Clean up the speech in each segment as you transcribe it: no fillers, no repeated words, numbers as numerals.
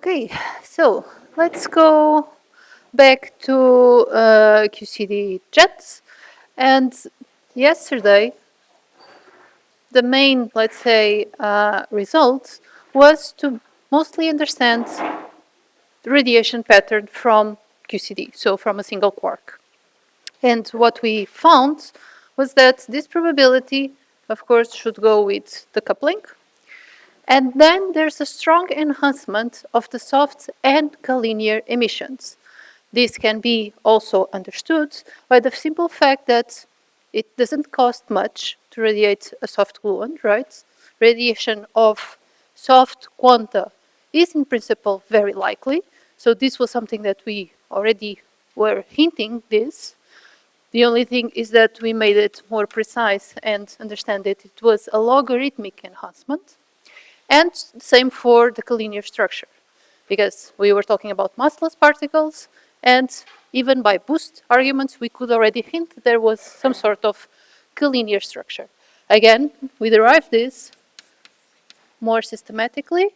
Okay, so let's go back to QCD jets. And yesterday, the main, let's say, result was to mostly understand the radiation pattern from QCD, so from a single quark. And what we found was that this probability, of course, should go with the coupling. And then there's a strong enhancement of the soft and collinear emissions. This can be also understood by the simple fact that it doesn't cost much to radiate a soft gluon, right? Radiation of soft quanta is in principle very likely. So this was something that we already were hinting this. The only thing is that we made it more precise and understand that it was a logarithmic enhancement. And same for the collinear structure, because we were talking about massless particles, and even by boost arguments, we could already hint there was some sort of collinear structure. Again, we derived this more systematically,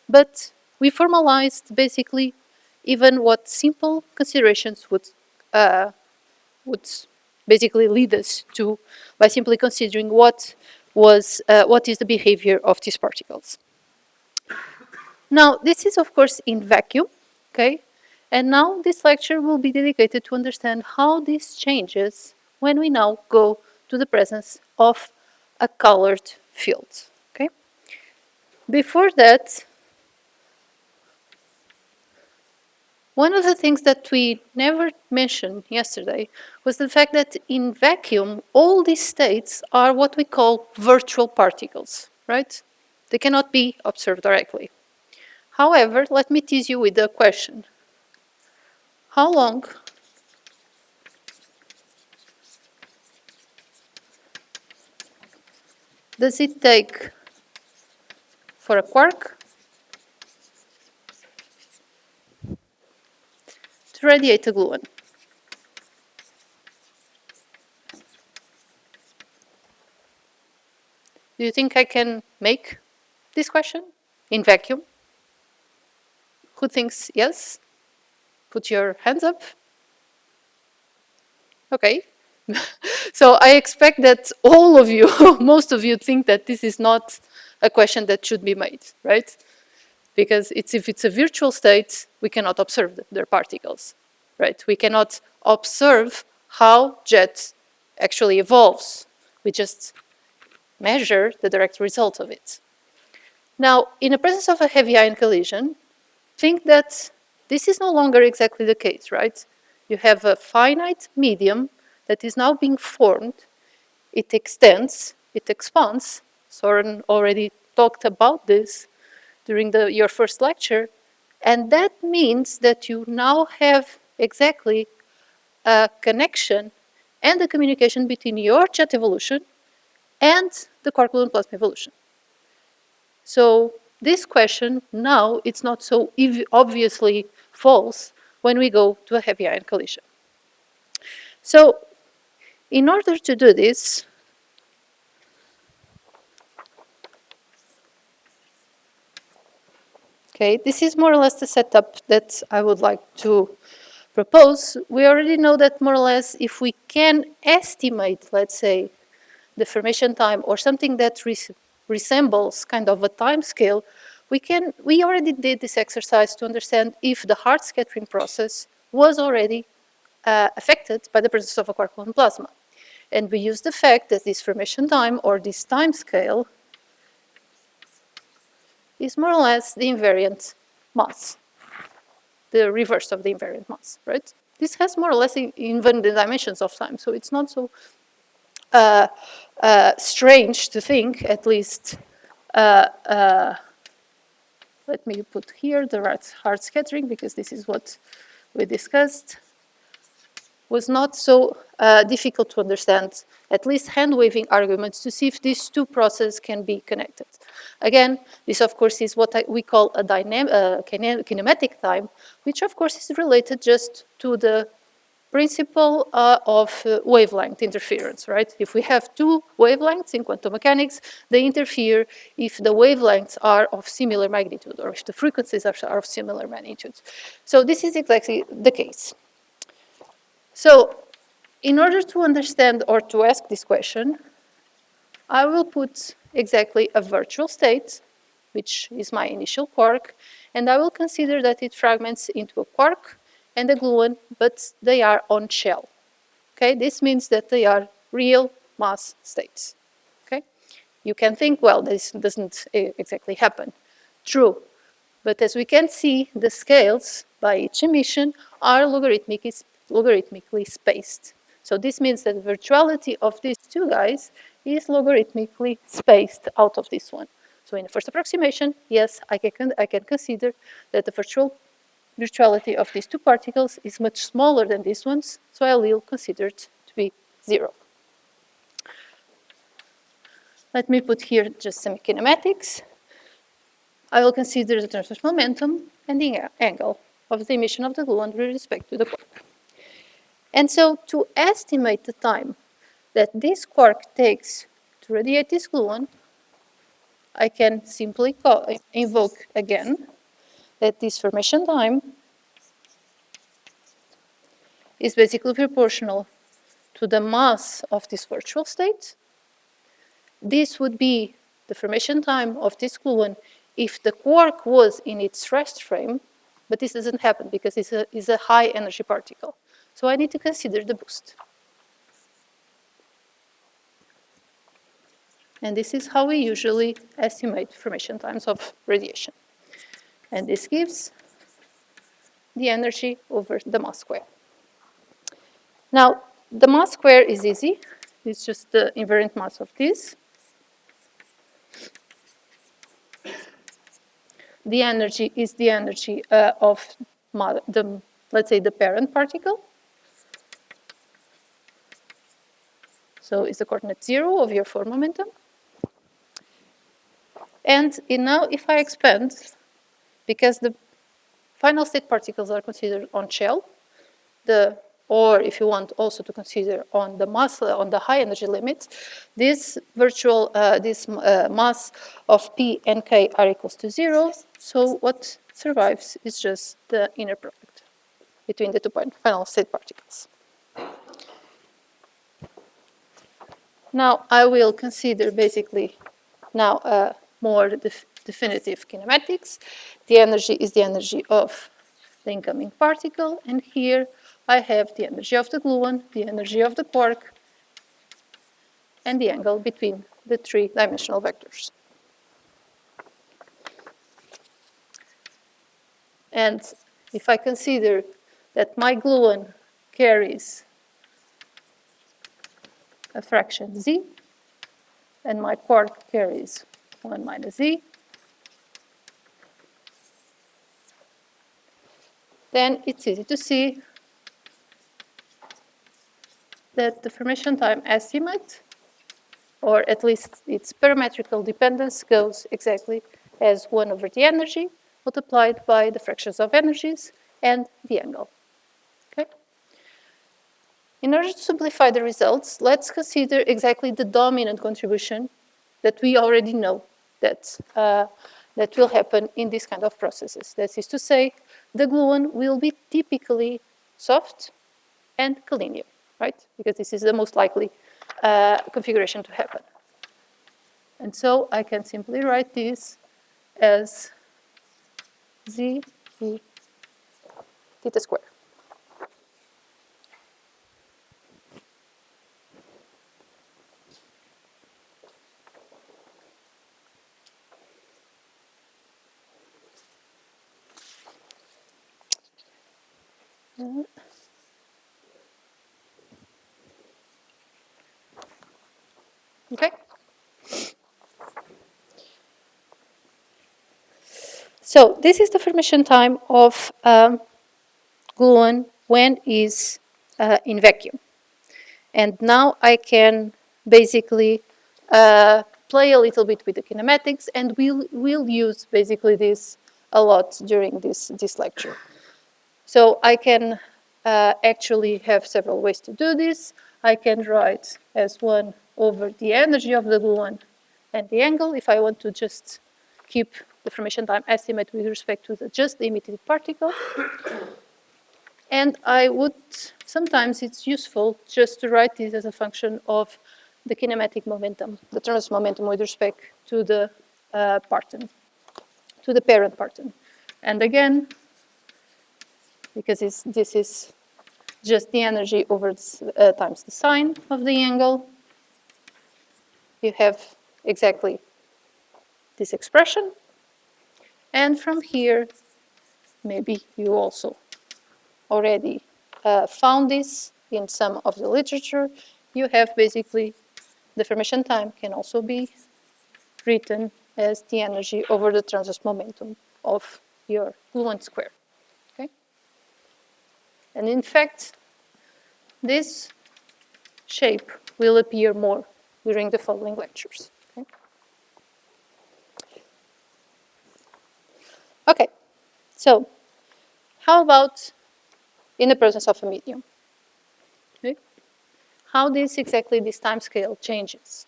but we formalized basically even what simple considerations would basically lead us to by simply considering what is the behavior of these particles. Now, this is of course in vacuum, okay? And now this lecture will be dedicated to understand how this changes when we now go to the presence of a colored field, okay? Before that, one of the things that we never mentioned yesterday was the fact that in vacuum, all these states are what we call virtual particles, right? They cannot be observed directly. However, let me tease you with a question. How long does it take for a quark to radiate a gluon? Do you think I can make this question in vacuum? Who thinks yes? Put your hands up. Okay. So I expect that all of you, most of you think that this is not a question that should be made, right? Because if it's a virtual state, we cannot observe their particles, right? We cannot observe how jet actually evolves. We just measure the direct result of it. Now, in the presence of a heavy ion collision, think that this is no longer exactly the case, right? You have a finite medium that is now being formed. It extends, it expands. Soren already talked about this during your first lecture. And that means that you now have exactly a connection and a communication between your jet evolution and the quark-gluon plasma evolution. So this question now, it's not so obviously false when we go to a heavy ion collision. So in order to do this, okay, this is more or less the setup that I would like to propose. We already know that more or less if we can estimate, let's say, the formation time or something that resembles kind of a time scale, we already did this exercise to understand if the hard scattering process was already affected by the presence of a quark-gluon plasma. And we used the fact that this formation time or this time scale is more or less the invariant mass, the reverse of the invariant mass, right? This has more or less even the dimensions of time, so it's not so strange to think, at least. Let me put here the hard scattering, because this is what we discussed. Was not so difficult to understand, at least hand-waving arguments to see if these two processes can be connected. Again, this of course is what we call a kinematic time, which of course is related just to the principle of wavelength interference, right? If we have two wavelengths in quantum mechanics, they interfere if the wavelengths are of similar magnitude or if the frequencies are of similar magnitude. So this is exactly the case. So in order to understand or to ask this question, I will put exactly a virtual state, which is my initial quark, and I will consider that it fragments into a quark and a gluon, but they are on shell. Okay, this means that they are real mass states. Okay, you can think, well, this doesn't exactly happen. True, but as we can see, the scales by each emission are logarithmically spaced. So this means that the virtuality of these two guys is logarithmically spaced out of this one. So in the first approximation, yes, I can consider that the virtuality of these two particles is much smaller than these ones, so I will consider it to be 0. Let me put here just some kinematics. I will consider the transverse momentum and the angle of the emission of the gluon with respect to the quark. And so to estimate the time that this quark takes to radiate this gluon, I can simply invoke again that this formation time is basically proportional to the mass of this virtual state. This would be the formation time of this gluon if the quark was in its rest frame, but this doesn't happen because it's a high energy particle. So I need to consider the boost. And this is how we usually estimate formation times of radiation. And this gives the energy over the mass square. Now, the mass square is easy. It's just the invariant mass of this. The energy is the energy of let's say, the parent particle. So it's the coordinate 0 of your form momentum. And now if I expand, because the final state particles are considered on shell, or if you want also to consider on the mass, on the high energy limit, this mass of P and K are equals to 0. So what survives is just the inner product between the two final state particles. Now I will consider basically now more definitive kinematics. The energy is the energy of the incoming particle, and here I have the energy of the gluon, the energy of the quark, and the angle between the three-dimensional vectors. And if I consider that my gluon carries a fraction z, and my quark carries 1 minus z, then it's easy to see that the formation time estimate, or at least its parametrical dependence, goes exactly as 1 over the energy multiplied by the fractions of energies and the angle. Okay? In order to simplify the results, let's consider exactly the dominant contribution that we already know that will happen in these kind of processes. That is to say, the gluon will be typically soft and collinear, right? Because this is the most likely configuration to happen. And so I can simply write this as z e theta squared. Okay? So this is the formation time of gluon when is in vacuum. And now I can basically play a little bit with the kinematics, and we'll use basically this a lot during this lecture. So I can actually have several ways to do this. I can write as 1 over the energy of the gluon and the angle if I want to just keep the formation time estimate with respect to just the emitted particle. And I would, sometimes it's useful just to write this as a function of the kinematic momentum, the transverse momentum with respect to the parton, to the parent parton. And again, because this is just the energy over times the sine of the angle, you have exactly this expression. And from here, maybe you also already found this in some of the literature. You have basically the formation time can also be written as the energy over the transverse momentum of your gluon square. Okay? And in fact, this shape will appear more during the following lectures. Okay, okay. So how about in the presence of a medium? Okay. How this time scale changes.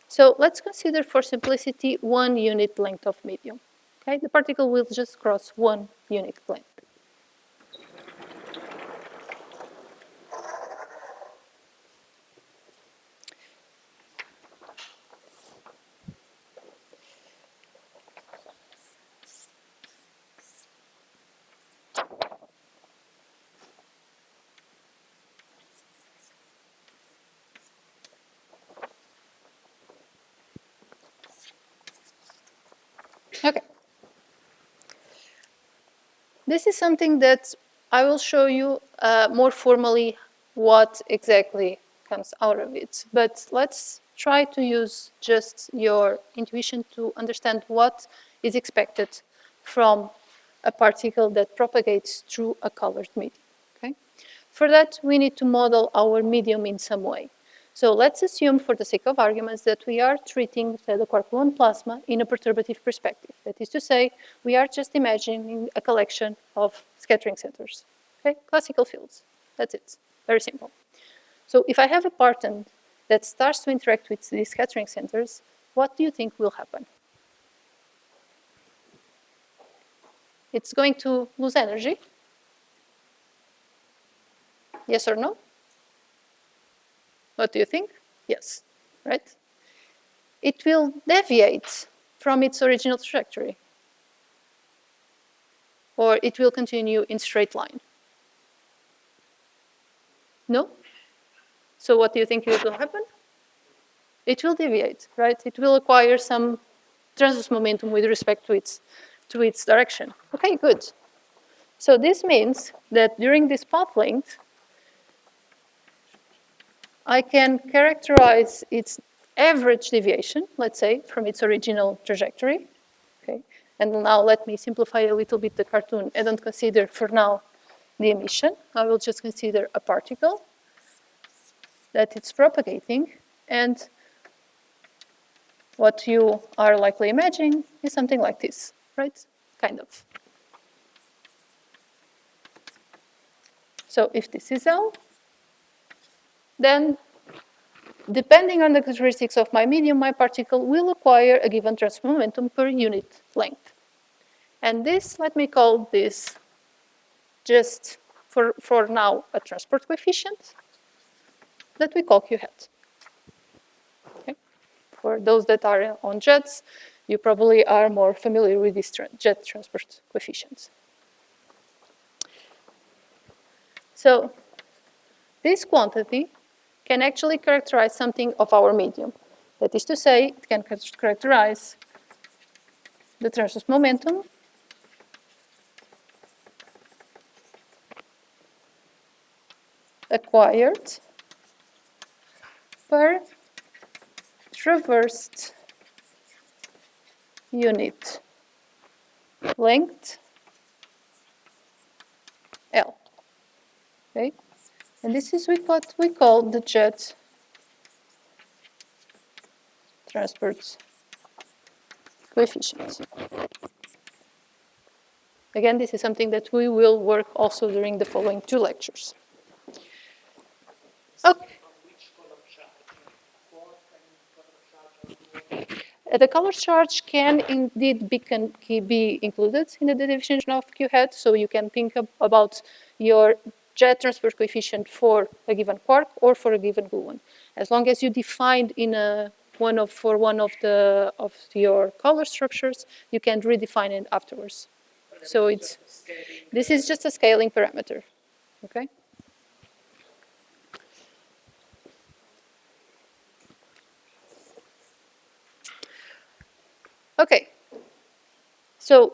So let's consider for simplicity 1 unit length of medium. Okay, the particle will just cross 1 unit length. Okay. This is something that I will show you more formally what exactly comes out of it. But let's try to use just your intuition to understand what is expected from a particle that propagates through a colored medium. Okay? For that, we need to model our medium in some way. So let's assume, for the sake of arguments, that we are treating the quark-gluon plasma in a perturbative perspective. That is to say, we are just imagining a collection of scattering centers. Okay? Classical fields. That's it. Very simple. So if I have a parton that starts to interact with these scattering centers, what do you think will happen? It's going to lose energy. Yes or no? What do you think? Yes, right? It will deviate from its original trajectory, or it will continue in straight line. No? So what do you think will happen? It will deviate, right? It will acquire some transverse momentum with respect to its direction. Okay, good. So this means that during this path length, I can characterize its average deviation, let's say, from its original trajectory. Okay. And now let me simplify a little bit the cartoon. I don't consider, for now, the emission. I will just consider a particle that it's propagating. And what you are likely imagining is something like this, right? Kind of. So if this is L, then depending on the characteristics of my medium, my particle will acquire a given transverse momentum per unit length. And this, let me call this just for now a transport coefficient that we call Q hat. Okay. For those that are on jets, you probably are more familiar with these jet transport coefficients. So this quantity can actually characterize something of our medium. That is to say, it can characterize the transverse momentum acquired per traversed unit length L. Okay? And this is what we call the jet transport coefficient. Again, this is something that we will work also during the following 2 lectures. Okay. The color charge can indeed be included in the definition of Q hat, so you can think about your jet transport coefficient for a given quark or for a given gluon. As long as you defined in for one of your color structures, you can redefine it afterwards. So this is just a scaling parameter, okay? Okay, so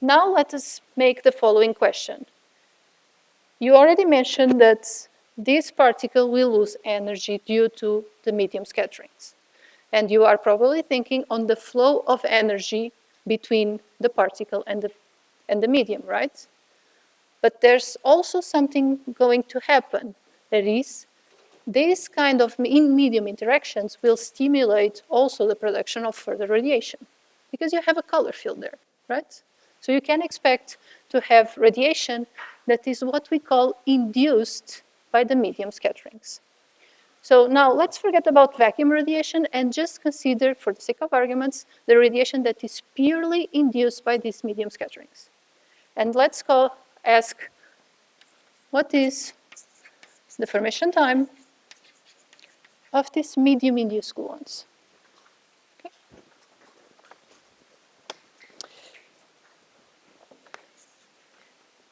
now let us make the following question. You already mentioned that this particle will lose energy due to the medium scatterings. And you are probably thinking on the flow of energy between the particle and the medium, right? But there's also something going to happen. That is, these kind of medium interactions will stimulate also the production of further radiation because you have a color field there, right? So you can expect to have radiation that is what we call induced by the medium scatterings. So now let's forget about vacuum radiation and just consider, for the sake of arguments, the radiation that is purely induced by these medium scatterings. And let's ask, what is the formation time of these medium-induced gluons? Okay.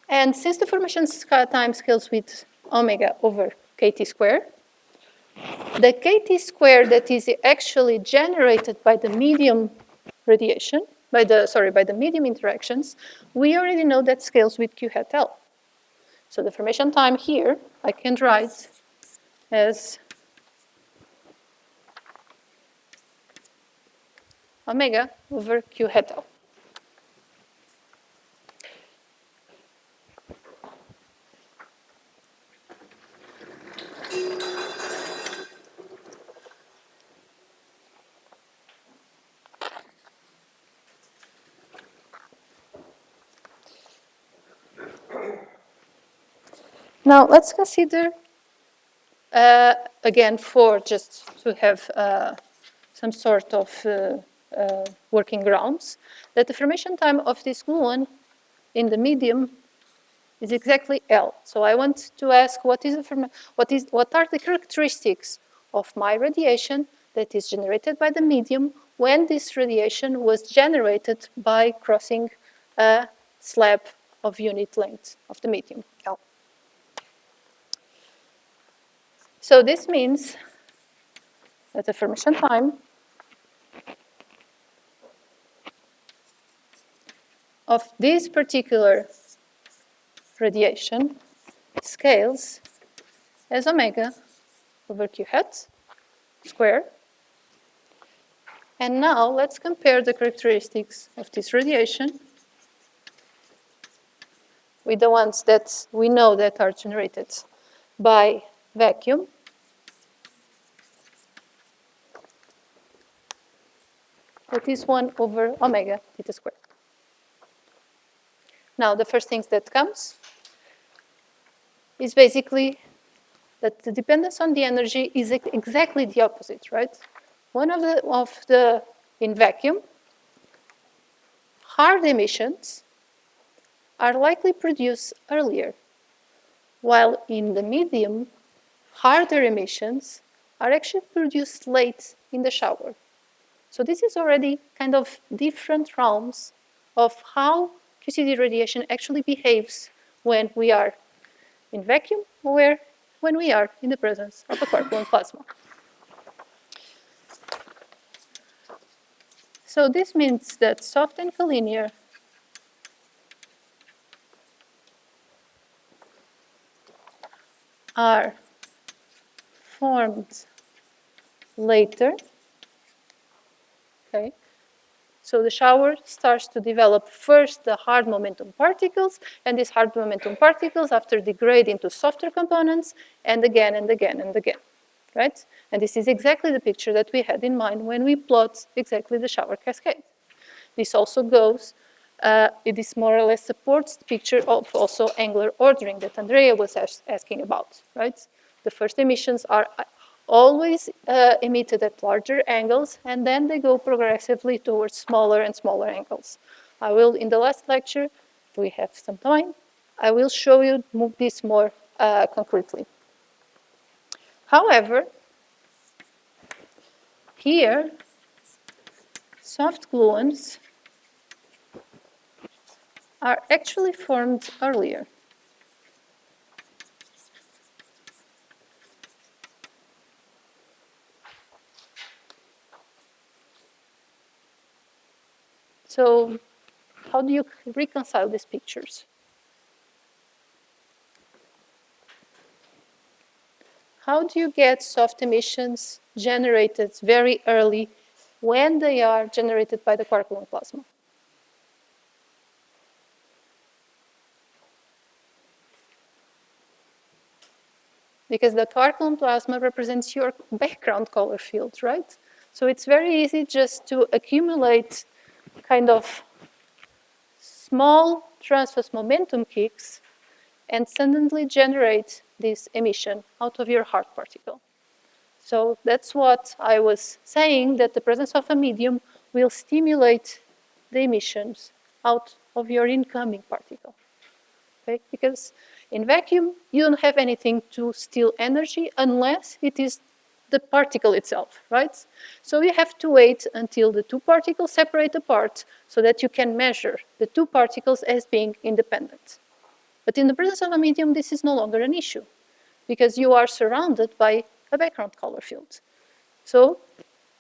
And since the formation time scales with omega over kT squared, the kT squared that is actually generated by the medium radiation, by the medium interactions, we already know that scales with Q hat L. So the formation time here, I can write as omega over Q hat L. Now let's consider, again, for just to have some sort of working grounds, that the formation time of this gluon in the medium is exactly L. So I want to ask what are the characteristics of my radiation that is generated by the medium when this radiation was generated by crossing a slab of unit length of the medium, L. So this means that the formation time of this particular radiation scales as omega over Q hat squared. And now let's compare the characteristics of this radiation with the ones that we know that are generated by vacuum. That is 1 over omega theta squared. Now, the first thing that comes is basically that the dependence on the energy is exactly the opposite, right? One of the in vacuum, hard emissions are likely produced earlier, while in the medium, harder emissions are actually produced late in the shower. So this is already kind of different realms of how QCD radiation actually behaves when we are in vacuum or when we are in the presence of a quark-gluon plasma. So this means that soft and collinear are formed later. Okay. So the shower starts to develop first the hard momentum particles, and these hard momentum particles after degrade into softer components, and again and again and again, right? And this is exactly the picture that we had in mind when we plot exactly the shower cascade. This also goes It more or less supports the picture of also angular ordering that Andrea was asking about, right? The first emissions are always emitted at larger angles, and then they go progressively towards smaller and smaller angles. I will, in the last lecture, if we have some time, I will show you this more concretely. However, here, soft gluons are actually formed earlier. So how do you reconcile these pictures? How do you get soft emissions generated very early when they are generated by the quark gluon plasma? Because the quark gluon plasma represents your background color field, right? So it's very easy just to accumulate kind of small transverse momentum kicks and suddenly generate this emission out of your hard particle. So that's what I was saying, that the presence of a medium will stimulate the emissions out of your incoming particle. Okay? Because in vacuum, you don't have anything to steal energy unless it is the particle itself, right? So you have to wait until the two particles separate apart so that you can measure the two particles as being independent. But in the presence of a medium, this is no longer an issue because you are surrounded by a background color field. So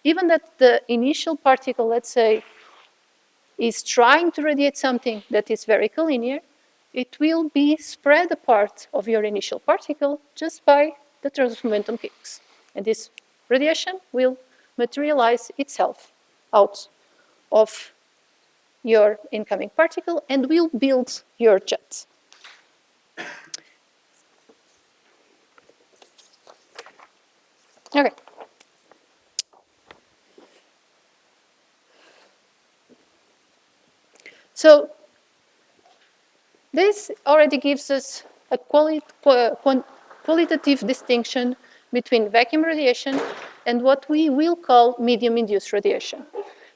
even that the initial particle, let's say, is trying to radiate something that is very collinear, it will be spread apart of your initial particle just by the transverse momentum kicks. And this radiation will materialize itself out of your incoming particle and will build your jet. Okay. So this already gives us a qualitative distinction between vacuum radiation and what we will call medium-induced radiation.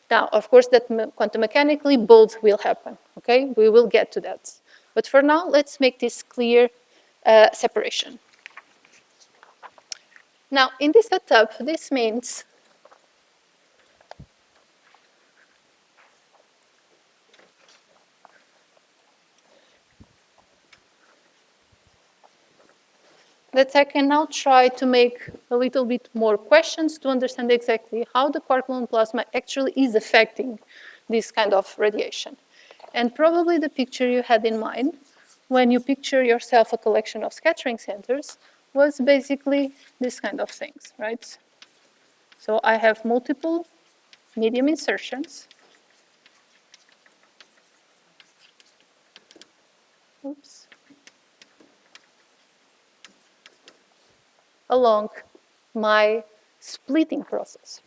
Now, of course, that quantum mechanically both will happen, okay? We will get to that. But for now, let's make this clear separation. Now, in this setup, this means that I can now try to make a little bit more questions to understand exactly how the quark gluon plasma actually is affecting this kind of radiation. And probably the picture you had in mind when you picture yourself a collection of scattering centers was basically this kind of things, right? So I have multiple medium insertions. Oops. Along my splitting process.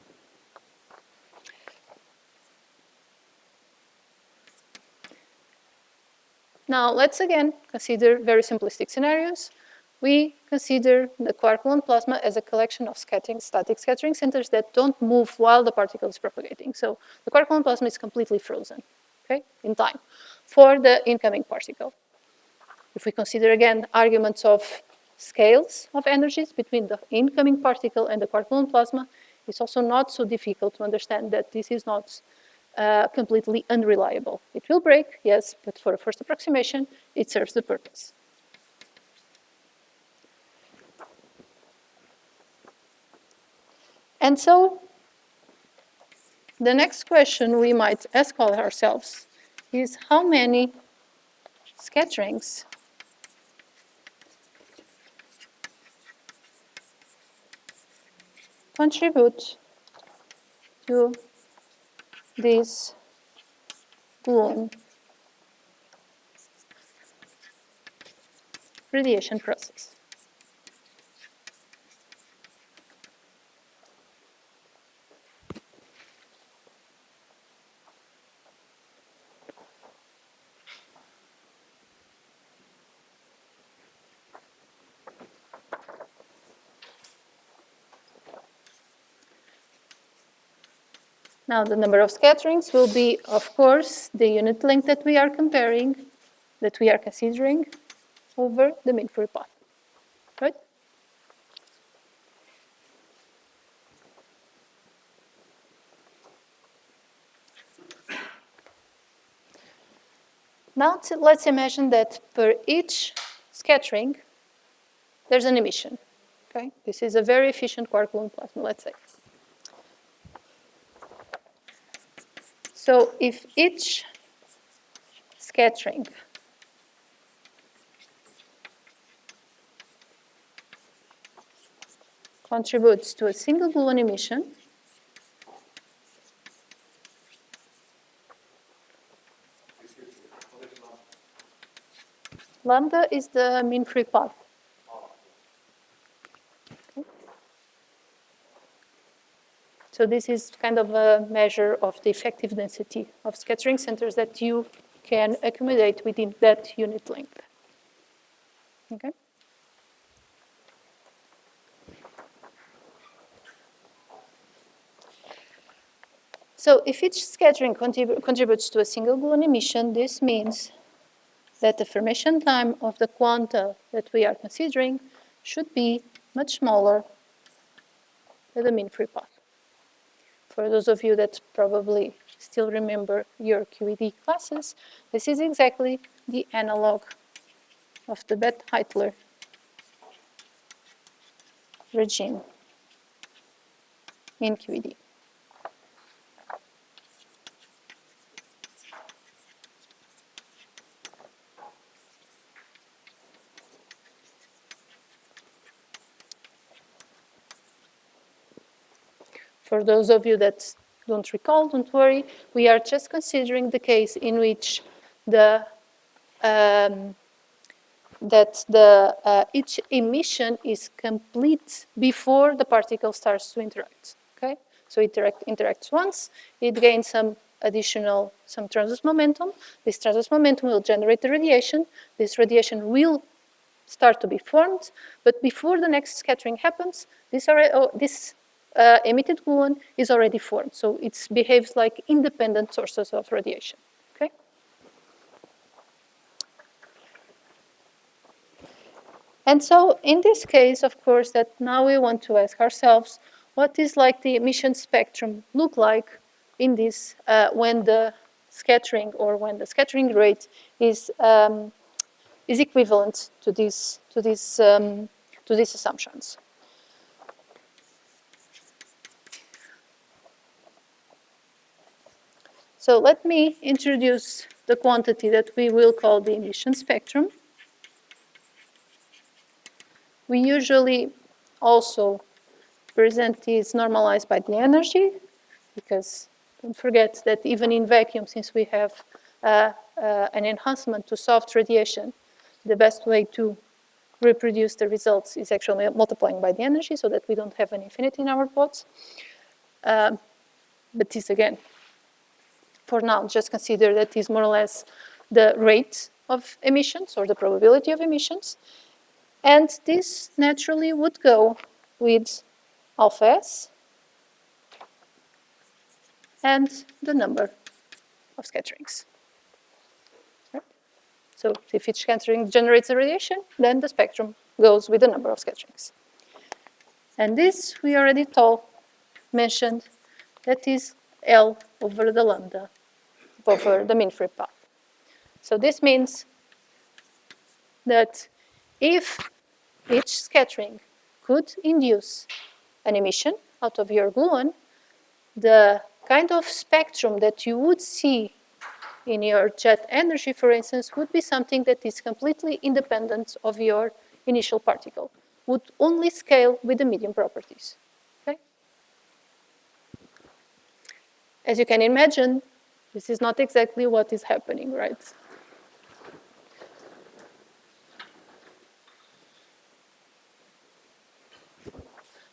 Now, let's again consider very simplistic scenarios. We consider the quark gluon plasma as a collection of static scattering centers that don't move while the particle is propagating. So the quark gluon plasma is completely frozen, okay, in time for the incoming particle. If we consider again arguments of scales of energies between the incoming particle and the quark gluon plasma, it's also not so difficult to understand that this is not completely unreliable. It will break, yes, but for a first approximation, it serves the purpose. And so the next question we might ask ourselves is how many scatterings contribute to this gluon radiation process. Now the number of scatterings will be, of course, the unit length that we are comparing, that we are considering, over the mean free path, right? Now let's imagine that per each scattering, there's an emission. Okay? This is a very efficient quark gluon plasma, let's say. So if each scattering contributes to a single gluon emission, lambda is the mean free path. Okay. So this is kind of a measure of the effective density of scattering centers that you can accommodate within that unit length. Okay? So if each scattering contributes to a single gluon emission, this means that the formation time of the quanta that we are considering should be much smaller than the mean free path. For those of you that probably still remember your QED classes, this is exactly the analog of the Bethe-Heitler regime in QED. For those of you that don't recall, don't worry, we are just considering the case in which each emission is complete before the particle starts to interact. Okay, so it interacts once, it gains some transverse momentum. This transverse momentum will generate the radiation. This radiation will start to be formed, but before the next scattering happens, this emitted gluon is already formed. So it behaves like independent sources of radiation. Okay? And so in this case, of course, that now we want to ask ourselves, what is like the emission spectrum look like in this when the scattering rate is equivalent to these assumptions. So let me introduce the quantity that we will call the emission spectrum. We usually also present this normalized by the energy, because don't forget that even in vacuum, since we have an enhancement to soft radiation, the best way to reproduce the results is actually multiplying by the energy so that we don't have an infinity in our plots. But this again, for now, just consider that is more or less the rate of emissions or the probability of emissions. And this naturally would go with alpha S and the number of scatterings. Right? So if each scattering generates a radiation, then the spectrum goes with the number of scatterings. And this we already mentioned, that is L over the lambda over the mean free path. So this means that if each scattering could induce an emission out of your gluon, the kind of spectrum that you would see in your jet energy, for instance, would be something that is completely independent of your initial particle, would only scale with the medium properties. Okay? As you can imagine, this is not exactly what is happening, right?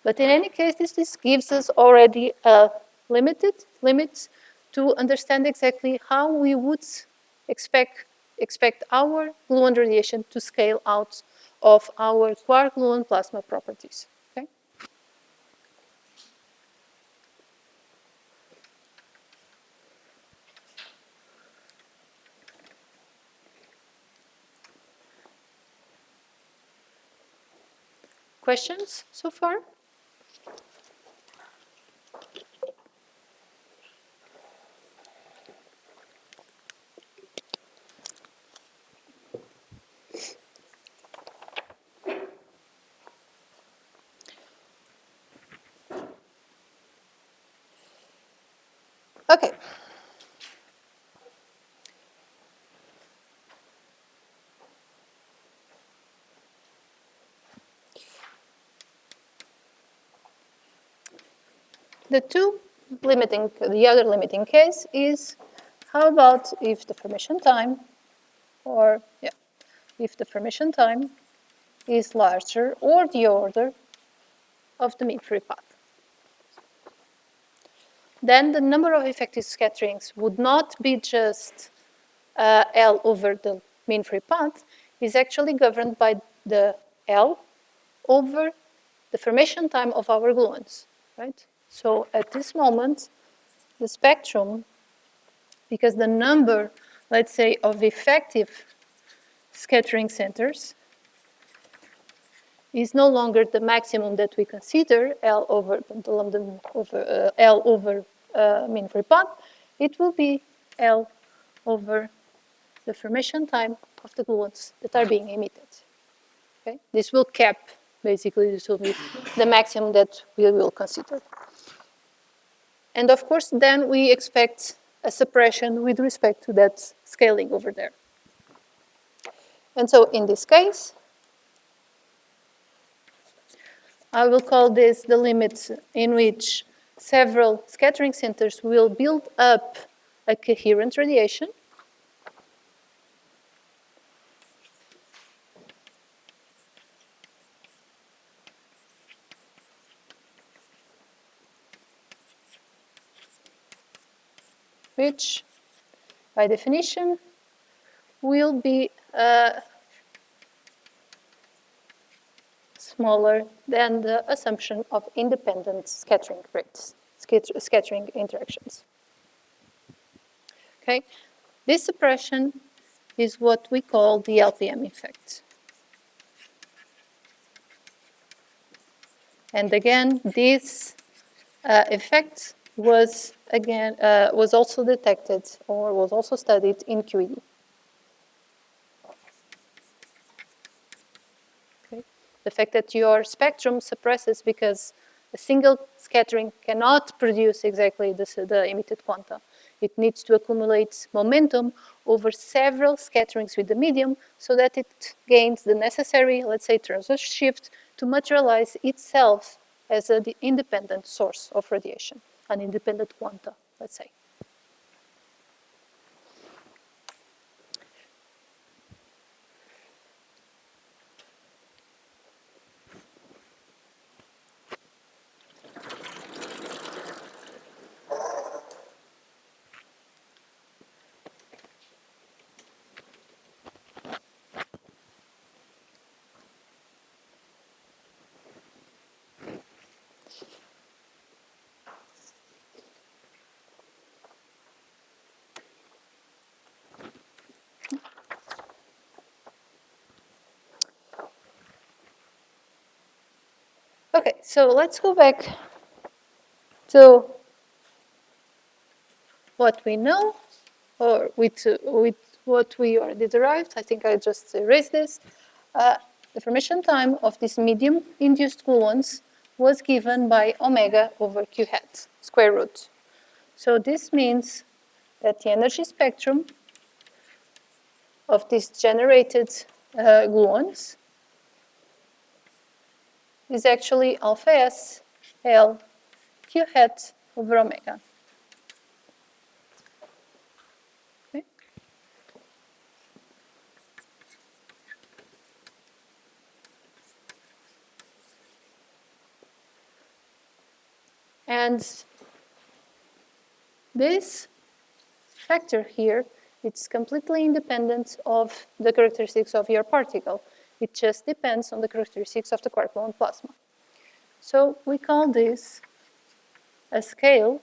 But in any case, this gives us already a limits to understand exactly how we would expect our gluon radiation to scale out of our quark gluon plasma properties. Okay? Questions so far? Okay. The other limiting case is, how about if the formation time, if the formation time is larger or the order of the mean free path. Then the number of effective scatterings would not be just L over the mean free path, is actually governed by the L over the formation time of our gluons, right? So at this moment, the spectrum, because the number, let's say, of effective scattering centers is no longer the maximum that we consider, L over the lambda over L over mean free path. It will be L over the formation time of the gluons that are being emitted. Okay? This will cap, basically, this will be the maximum that we will consider. And of course, then we expect a suppression with respect to that scaling over there. And so in this case, I will call this the limit in which several scattering centers will build up a coherent radiation. Which, by definition, will be smaller than the assumption of independent scattering rates, scattering interactions. Okay, this suppression is what we call the LPM effect. And again, this effect was also detected or was also studied in QED. Okay. The fact that your spectrum suppresses because a single scattering cannot produce exactly the emitted quanta. It needs to accumulate momentum over several scatterings with the medium so that it gains the necessary, let's say, transverse shift to materialize itself as an independent source of radiation, an independent quanta, let's say. Okay, so let's go back to what we know, or with what we already derived. I think I just erased this. The formation time of these medium-induced gluons was given by omega over q hat, square root. So this means that the energy spectrum of these generated gluons is actually alpha s L q hat over omega. Okay. And this factor here, it's completely independent of the characteristics of your particle. It just depends on the characteristics of the quark gluon plasma. So we call this a scale,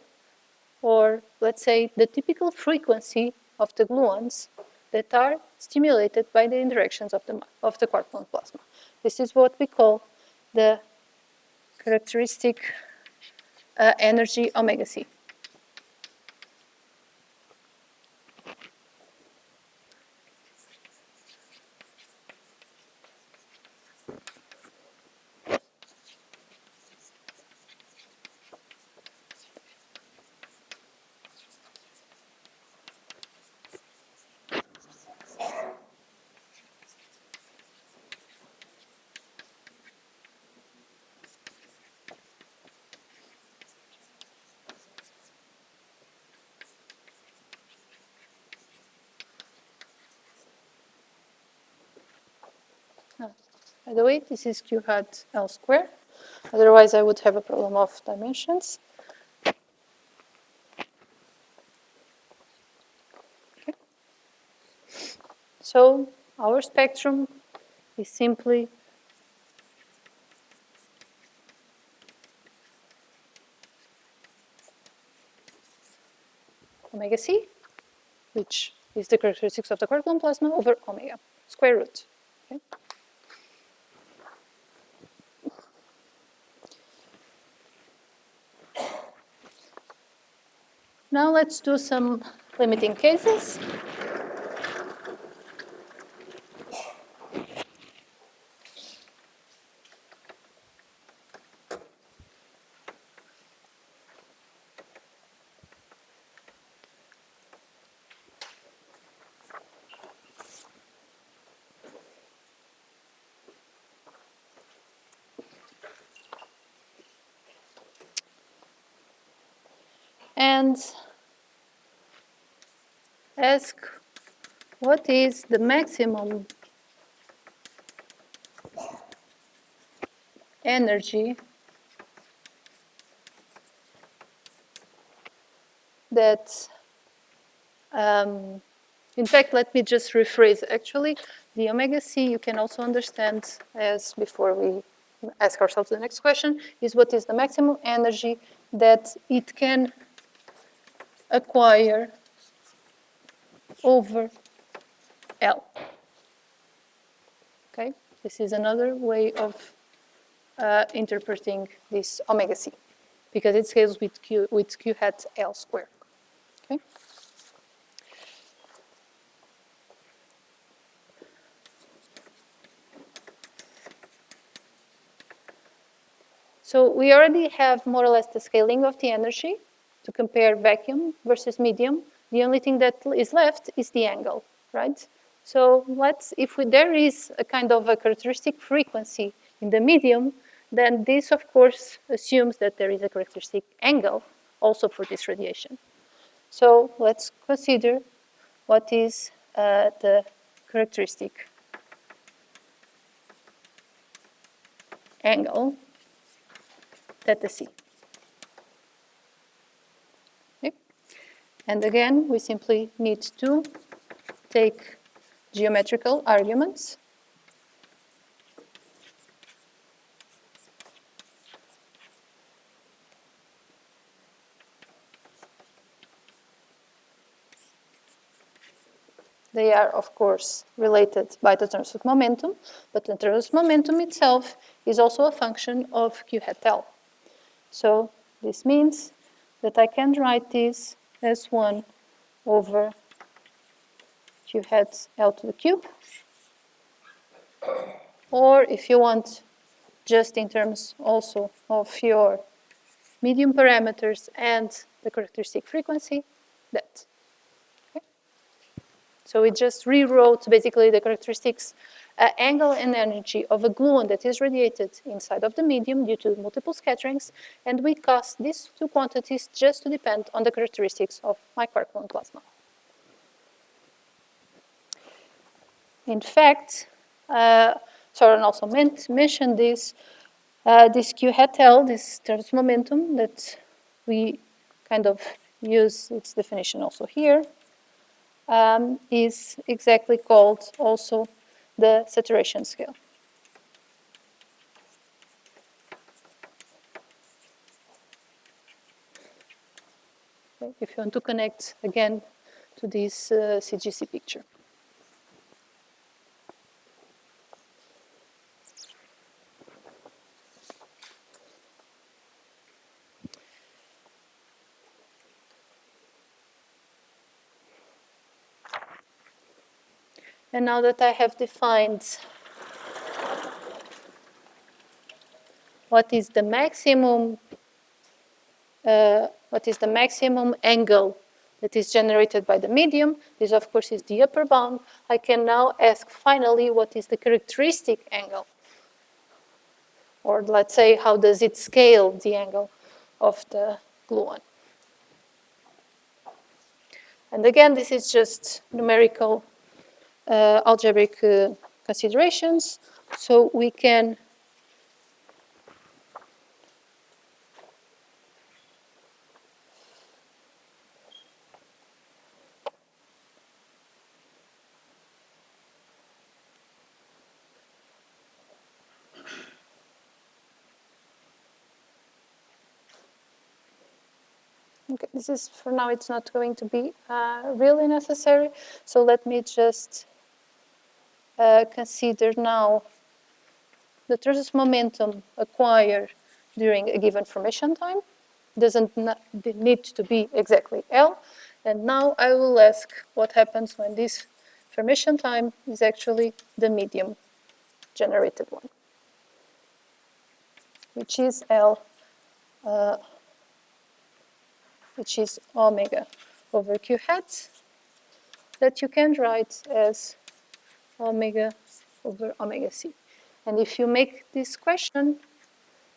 or let's say the typical frequency of the gluons that are stimulated by the interactions of the quark gluon plasma. This is what we call the characteristic energy omega c. By the way, this is q hat L squared. Otherwise, I would have a problem of dimensions. Okay. So our spectrum is simply omega c, which is the characteristics of the quark-gluon plasma, over omega, square root. Okay. Now let's do some limiting cases. And ask what is the maximum energy that, in fact, let me just rephrase. Actually, the omega c you can also understand as, before we ask ourselves the next question, is what is the maximum energy that it can acquire over L. Okay, this is another way of interpreting this omega c, because it scales with q hat L squared. Okay. So we already have more or less the scaling of the energy to compare vacuum versus medium. The only thing that is left is the angle, right? So if there is a kind of a characteristic frequency in the medium, then this, of course, assumes that there is a characteristic angle also for this radiation. So let's consider what is the characteristic angle theta c. Okay. And again, we simply need to take geometrical arguments. They are, of course, related by the terms of momentum, but the terms of momentum itself is also a function of q hat L. So this means that I can write this as 1 over q hat L to the cube. Or if you want, just in terms also of your medium parameters and the characteristic frequency, that. So we just rewrote basically the characteristics, angle and energy of a gluon that is radiated inside of the medium due to multiple scatterings, and we cast these two quantities just to depend on the characteristics of my quark-gluon plasma. In fact, Soren also mentioned this q hat L, this terms momentum that we kind of use its definition also here, is exactly called also the saturation scale. Okay, if you want to connect again to this CGC picture. And now that I have defined what is the maximum angle that is generated by the medium, this of course is the upper bound, I can now ask finally what is the characteristic angle. Or let's say, how does it scale the angle of the gluon? And again, this is just numerical algebraic considerations. So we can okay, this is, for now, it's not going to be really necessary. So let me just consider now the transverse momentum acquired during a given formation time. Doesn't need to be exactly L. And now I will ask what happens when this formation time is actually the medium generated one, which is L, which is omega over Q hat, that you can write as omega over omega C. And if you make this question,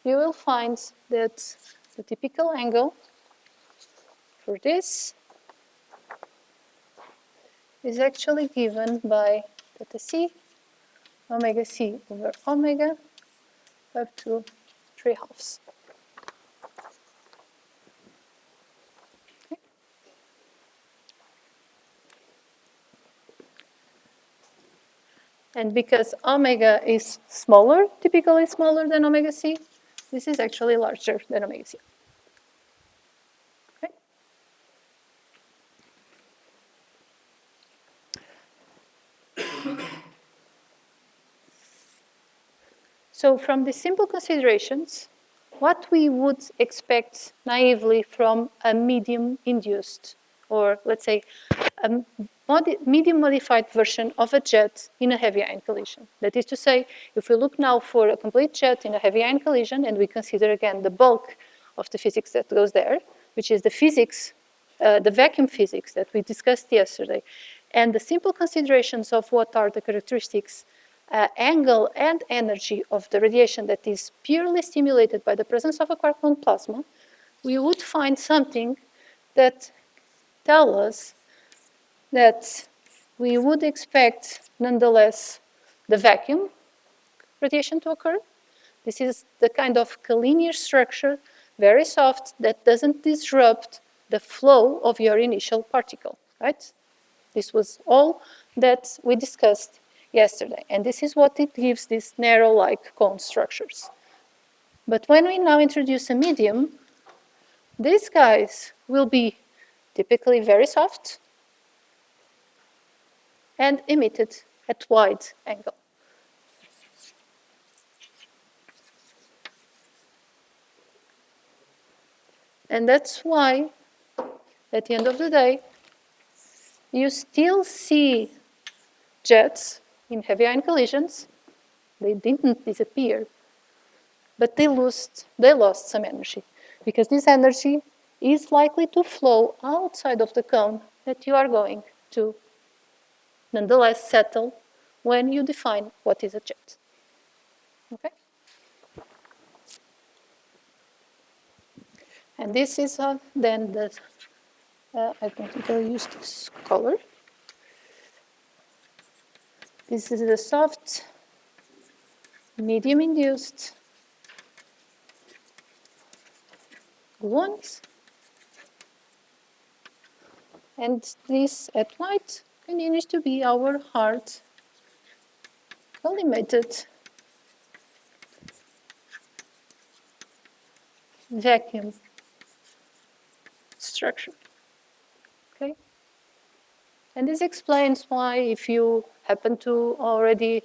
you will find that the typical angle for this is actually given by theta C, omega C over omega up to 3/2. Okay. And because omega is smaller, typically smaller than omega C, this is actually larger than omega C. Okay. So from the simple considerations, what we would expect naively from a medium-induced, or let's say a medium-modified version of a jet in a heavy ion collision. That is to say, if we look now for a complete jet in a heavy ion collision, and we consider again the bulk of the physics that goes there, which is the physics, the vacuum physics that we discussed yesterday, and the simple considerations of what are the characteristics, angle and energy of the radiation that is purely stimulated by the presence of a quark-gluon plasma, we would find something that tells us that we would expect, nonetheless, the vacuum radiation to occur. This is the kind of collinear structure, very soft, that doesn't disrupt the flow of your initial particle, right? This was all that we discussed yesterday. And this is what it gives these narrow-like cone structures. But when we now introduce a medium, these guys will be typically very soft and emitted at wide angle. And that's why, at the end of the day, you still see jets in heavy ion collisions. They didn't disappear, but they lost some energy, because this energy is likely to flow outside of the cone that you are going to nonetheless settle when you define what is a jet. Okay? And this is then the, I think I'll use this color. This is the soft, medium-induced gluons. And this at white continues to be our hard, collimated vacuum structure. Okay? And this explains why, if you happen to already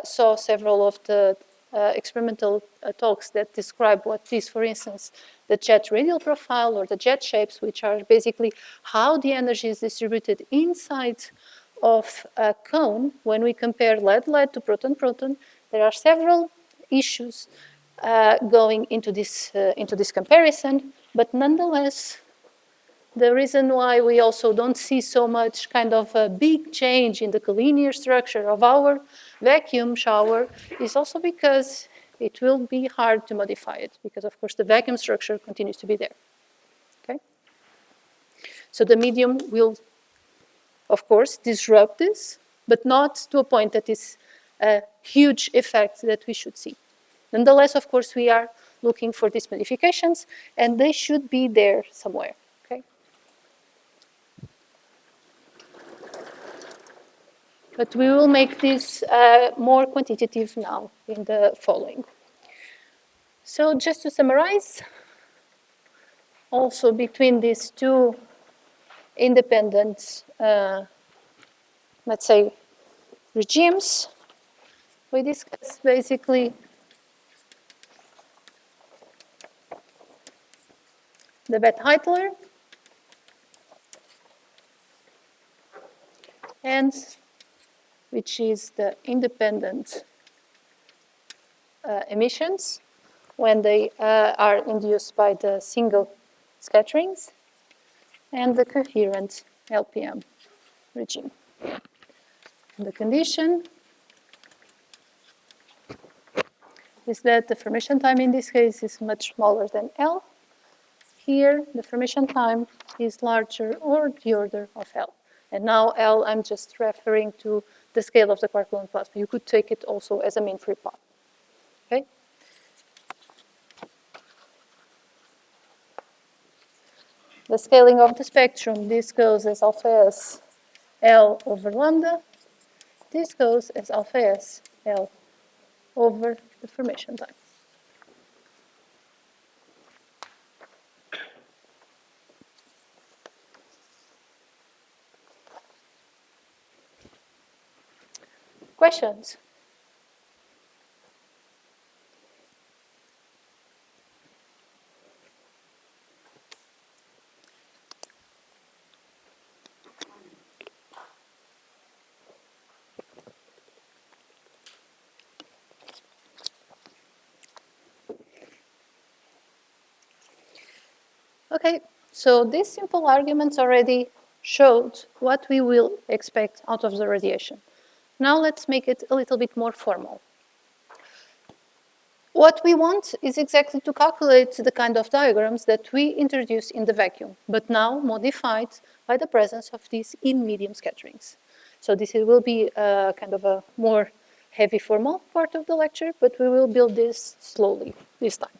saw several of the experimental talks that describe what is, for instance, the jet radial profile or the jet shapes, which are basically how the energy is distributed inside of a cone, when we compare lead-lead to proton-proton, there are several issues going into this comparison, but nonetheless, the reason why we also don't see so much kind of a big change in the collinear structure of our vacuum shower is also because it will be hard to modify it, because of course the vacuum structure continues to be there. Okay? So the medium will, of course, disrupt this, but not to a point that is a huge effect that we should see. Nonetheless, of course, we are looking for these modifications, and they should be there somewhere. Okay? But we will make this more quantitative now in the following. So just to summarize, also between these two independent, let's say, regimes, we discussed basically the Bethe-Heitler and which is the independent emissions when they are induced by the single scatterings, and the coherent LPM regime. The condition is that the formation time in this case is much smaller than L. Here, the formation time is larger or the order of L. And now L, I'm just referring to the scale of the quark-gluon plasma. You could take it also as a mean free path. Okay? The scaling of the spectrum, this goes as alpha S L over lambda. This goes as alpha S L over the formation time. Questions? Okay, so these simple arguments already showed what we will expect out of the radiation. Now let's make it a little bit more formal. What we want is exactly to calculate the kind of diagrams that we introduced in the vacuum, but now modified by the presence of these in-medium scatterings. So this will be kind of a more heavy formal part of the lecture, but we will build this slowly this time.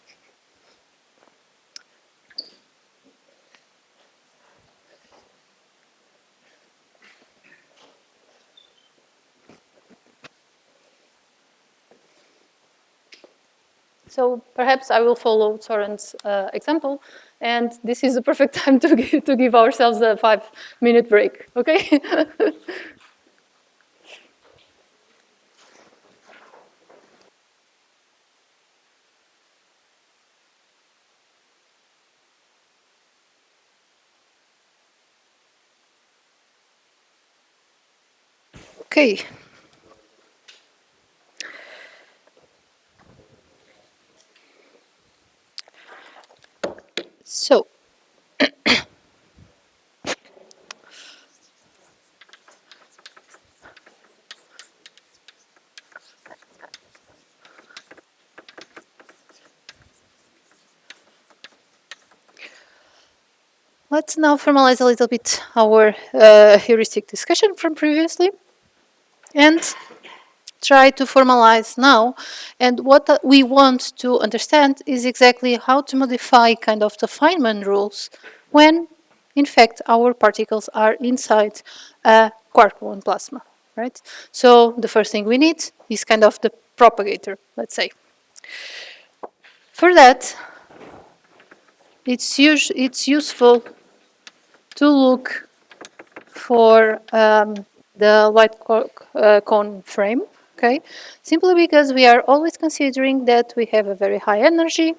So perhaps I will follow Soren's example, and this is the perfect time to give ourselves a 5-minute break, okay? Okay. So, let's now formalize a little bit our heuristic discussion from previously and try to formalize now. And what we want to understand is exactly how to modify kind of the Feynman rules when, in fact, our particles are inside a quark-gluon plasma, right? So the first thing we need is kind of the propagator, let's say. For that, it's useful to look for the white cone frame, okay? Simply because we are always considering that we have a very high energy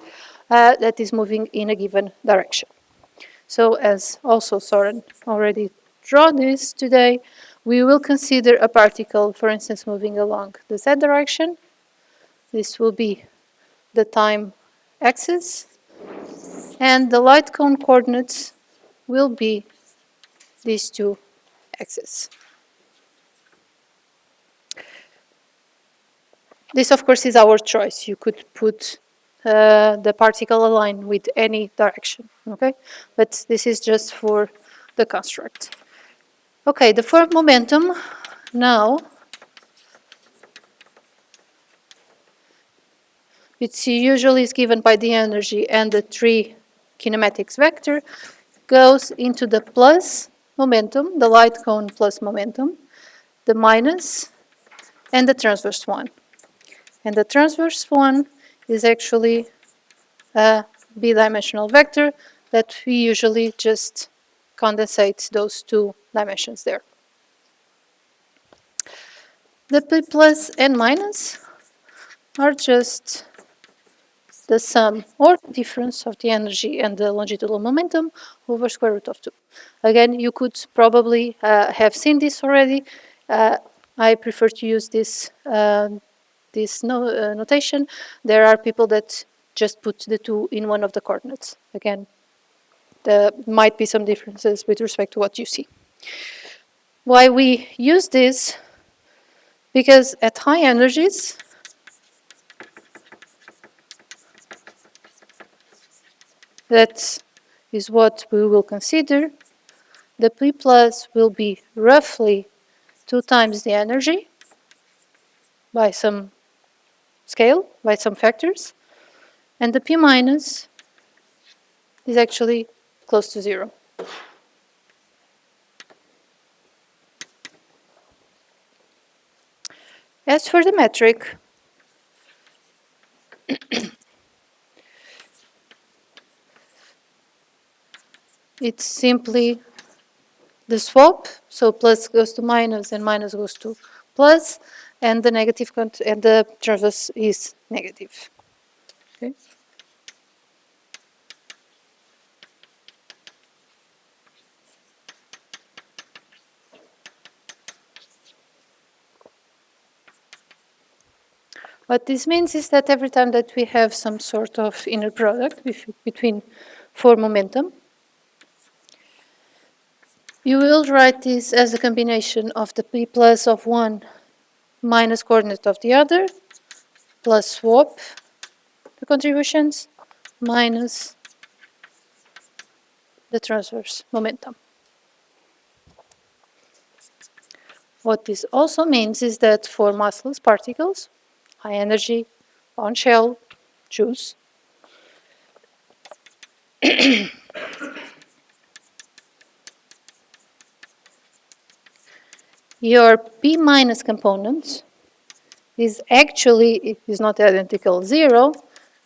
that is moving in a given direction. So as also Soren already drew this today, we will consider a particle, for instance, moving along the z direction. This will be the time axis, and the light cone coordinates will be these two axes. This, of course, is our choice. You could put the particle aligned with any direction, okay? But this is just for the construct. Okay, the form momentum now, which usually is given by the energy and the 3 kinematics vector, goes into the plus momentum, the light cone plus momentum, the minus, and the transverse one. And the transverse one is actually a b-dimensional vector that we usually just condensate those 2 dimensions there. The p plus and minus are just the sum or the difference of the energy and the longitudinal momentum over square root of 2. Again, you could probably have seen this already. I prefer to use this notation. There are people that just put the 2 in one of the coordinates. Again, there might be some differences with respect to what you see. Why we use this? Because at high energies, that is what we will consider. The P plus will be roughly 2 times the energy by some scale, by some factors, and the P minus is actually close to 0. As for the metric, it's simply the swap, so plus goes to minus and minus goes to plus, and the negative and the transverse is negative. Okay. What this means is that every time that we have some sort of inner product between 4 momentum, you will write this as a combination of the P plus of one minus coordinate of the other, plus swap the contributions, minus the transverse momentum. What this also means is that for massless particles, high energy, on shell, choose, your P minus component is actually is not identical 0,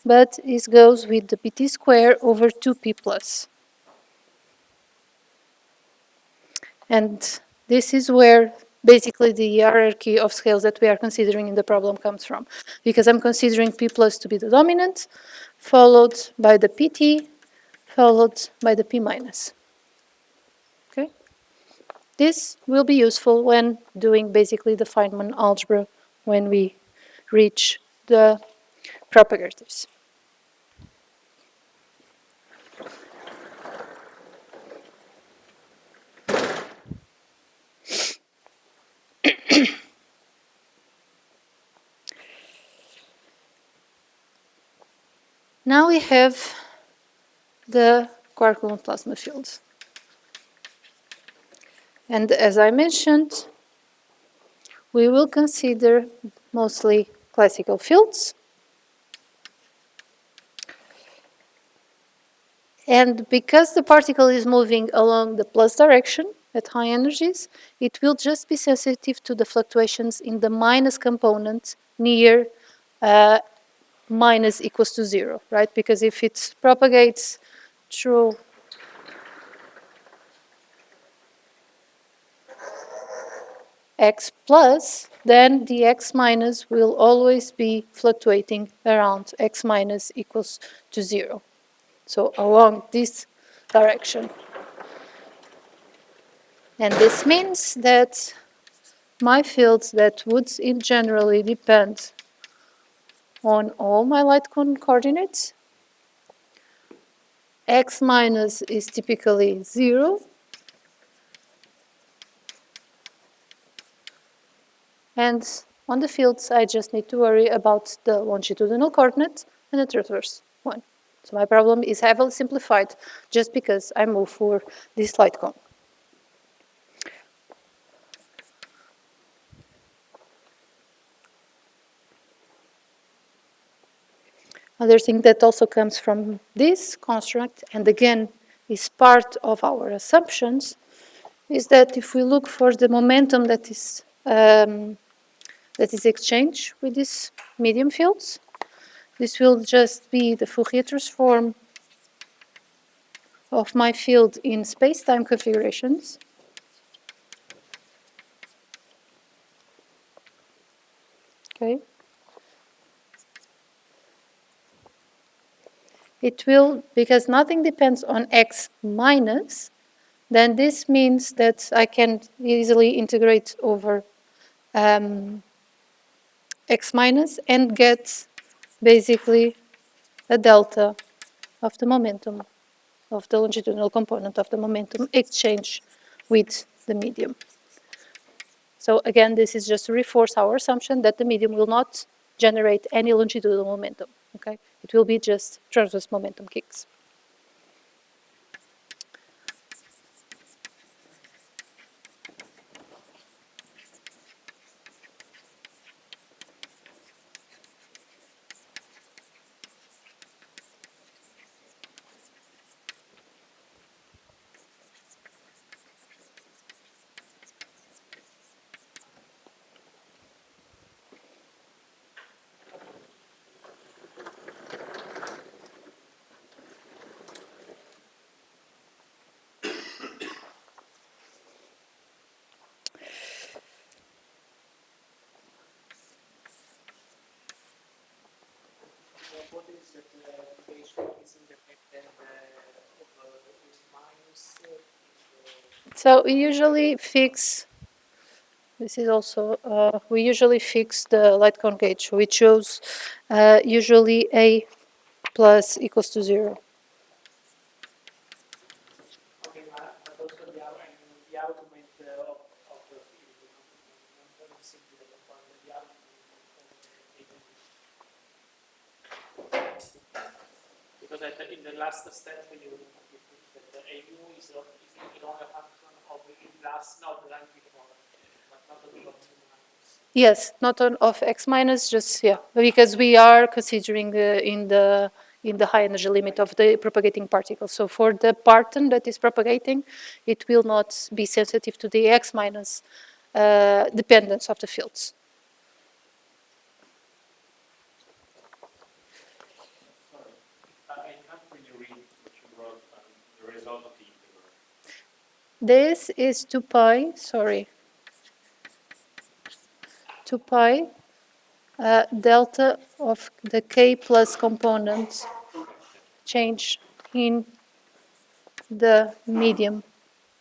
but it goes with the pt square over 2p plus. And this is where basically the hierarchy of scales that we are considering in the problem comes from. Because I'm considering p plus to be the dominant, followed by the pt, followed by the p minus. Okay? This will be useful when doing basically the Feynman algebra when we reach the propagators. Now we have the quark gluon plasma fields. And as I mentioned, we will consider mostly classical fields. And because the particle is moving along the plus direction at high energies, it will just be sensitive to the fluctuations in the minus component near minus equals to 0, right? Because if it propagates through x plus, then the x minus will always be fluctuating around x minus equals to 0. So along this direction. And this means that my fields that would generally depend on all my light coordinates. X minus is typically 0. And on the fields, I just need to worry about the longitudinal coordinate and the transverse one. So my problem is heavily simplified just because I move for this light cone. Another thing that also comes from this construct, and again is part of our assumptions, is that if we look for the momentum that is exchanged with these medium fields, this will just be the Fourier transform of my field in space-time configurations. Okay. It will, because nothing depends on x minus, then this means that I can easily integrate over x minus and get basically a delta of the momentum of the longitudinal component of the momentum exchange with the medium. So again, this is just to reinforce our assumption that the medium will not generate any longitudinal momentum. Okay, it will be just transverse momentum kicks. What is that equation is independent of minus? So we usually fix, this is also, we usually fix the light cone gauge. We chose usually A plus equals to 0. Okay, but also the argument of the field, not simply the component, the argument because in the last step you put that the AU is no longer a function of E plus, not the line before, but not of minus. Yes, not on of x minus, just yeah, because we are considering in the high energy limit of the propagating particle. So for the parton that is propagating, it will not be sensitive to the x minus dependence of the fields. Sorry, I can't really read what you wrote on the result of the integral. This is 2 pi, sorry, 2 pi delta of the k plus component change in the medium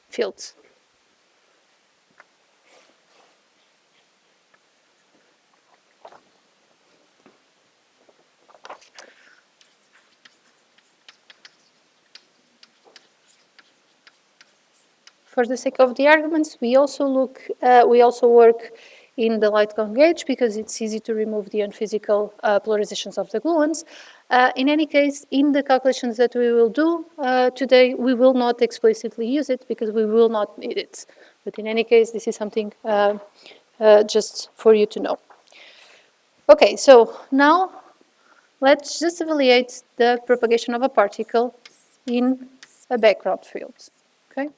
fields. For the sake of the arguments, we also work in the light cone gauge because it's easy to remove the unphysical polarizations of the gluons. In any case, in the calculations that we will do today, we will not explicitly use it because we will not need it. But in any case, this is something just for you to know. Okay, so now let's just evaluate the propagation of a particle in a background field. Okay.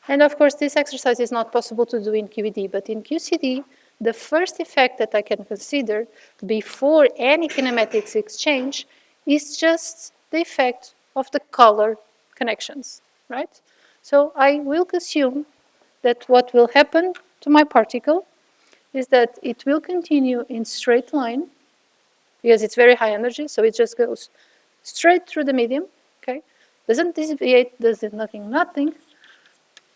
And of course, this exercise is not possible to do in QED, but in QCD, the first effect that I can consider before any kinematics exchange is just the effect of the color connections, right? So I will assume that what will happen to my particle is that it will continue in straight line because it's very high energy, so it just goes straight through the medium, okay? Doesn't deviate, does nothing,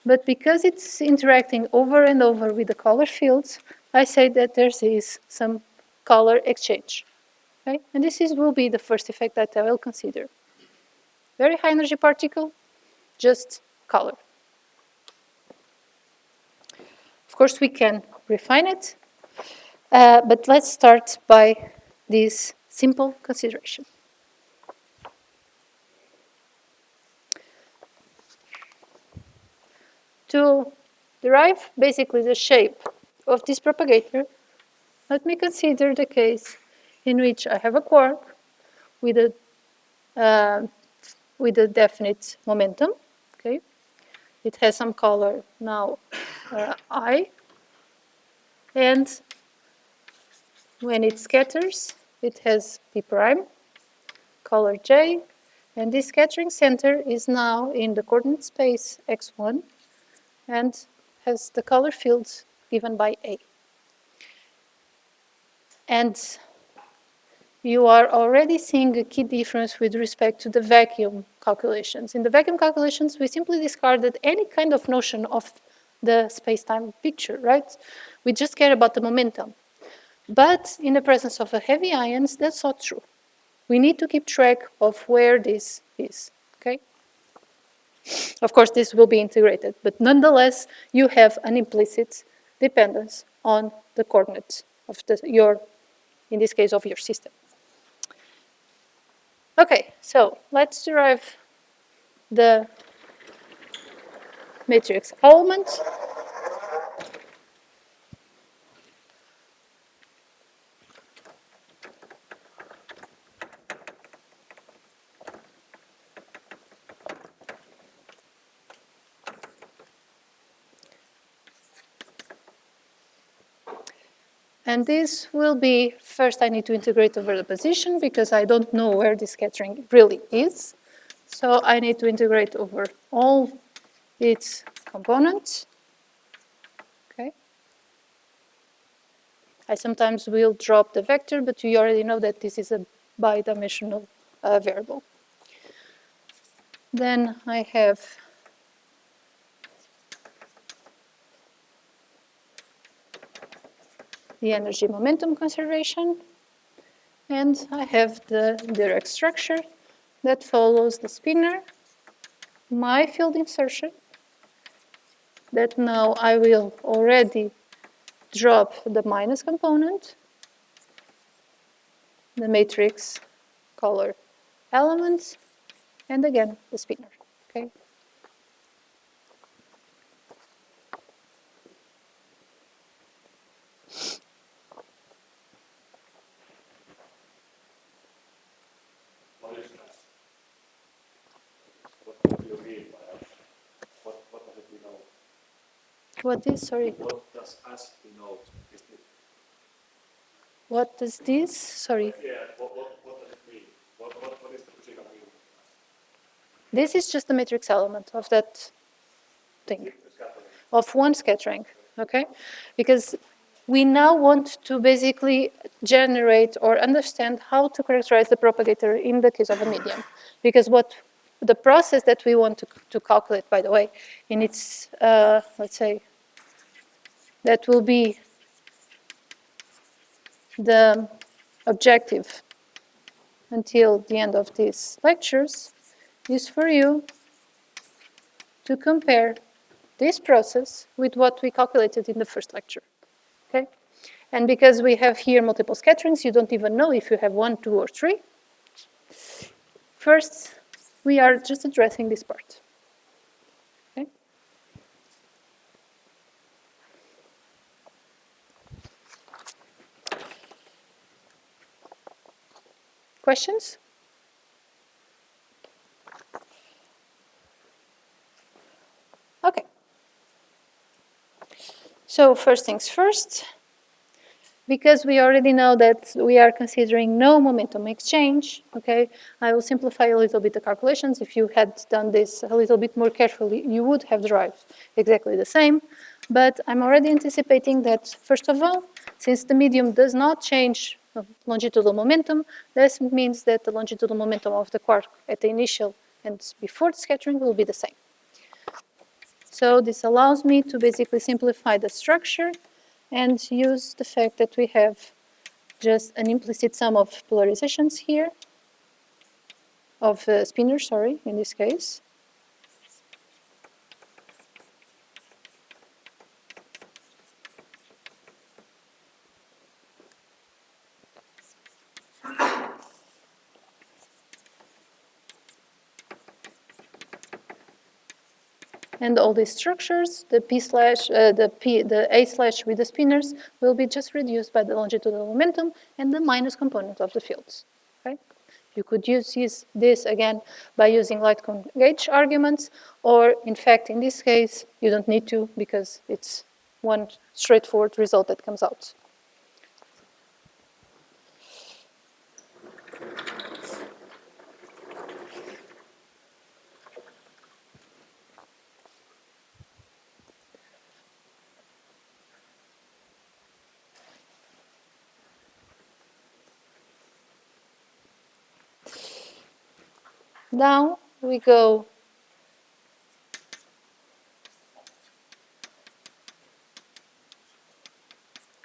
but because it's interacting over and over with the color fields, I say that there is some color exchange. Okay? And this will be the first effect that I will consider. Very high energy particle, just color. Of course, we can refine it, but let's start by this simple consideration. To derive basically the shape of this propagator, let me consider the case in which I have a quark with a definite momentum. Okay, it has some color now, I, and when it scatters, it has p prime, color j, and this scattering center is now in the coordinate space x1 and has the color fields given by A. And you are already seeing a key difference with respect to the vacuum calculations. In the vacuum calculations, we simply discarded any kind of notion of the space-time picture, right? We just care about the momentum. But in the presence of a heavy ions, that's not true. We need to keep track of where this is, okay? Of course, this will be integrated, but nonetheless, you have an implicit dependence on the coordinates of in this case, of your system. Okay, so let's derive the matrix element. And this will be, first I need to integrate over the position because I don't know where the scattering really is. So I need to integrate over all its components. Okay. I sometimes will drop the vector, but you already know that this is a bidimensional variable. Then I have the energy momentum conservation, and I have the direct structure that follows the spinor, my field insertion, that now I will already drop the minus component, the matrix color element, and again the spinor. Okay. What is that? What do you mean by us? What does it denote? What is, sorry? What does us denote? What does this, sorry? Yeah, what does it mean? What is the physical meaning? This is just the matrix element of that thing, of one scattering, okay? Because we now want to basically generate or understand how to characterize the propagator in the case of a medium. Because what the process that we want to calculate, by the way, in its, let's say, that will be the objective until the end of these lectures, is for you to compare this process with what we calculated in the first lecture, okay? And because we have here multiple scatterings, you don't even know if you have 1, 2, or 3. First, we are just addressing this part, okay? Questions? Okay. So first things first, because we already know that we are considering no momentum exchange, okay, I will simplify a little bit the calculations. If you had done this a little bit more carefully, you would have derived exactly the same. But I'm already anticipating that, first of all, since the medium does not change longitudinal momentum, this means that the longitudinal momentum of the quark at the initial and before the scattering will be the same. So this allows me to basically simplify the structure and use the fact that we have just an implicit sum of polarizations here, of spinors, sorry, in this case. And all these structures, the A slash with the spinors will be just reduced by the longitudinal momentum and the minus component of the fields. Okay? You could use this again by using light cone gauge arguments, or in fact, in this case, you don't need to because it's one straightforward result that comes out. Now we go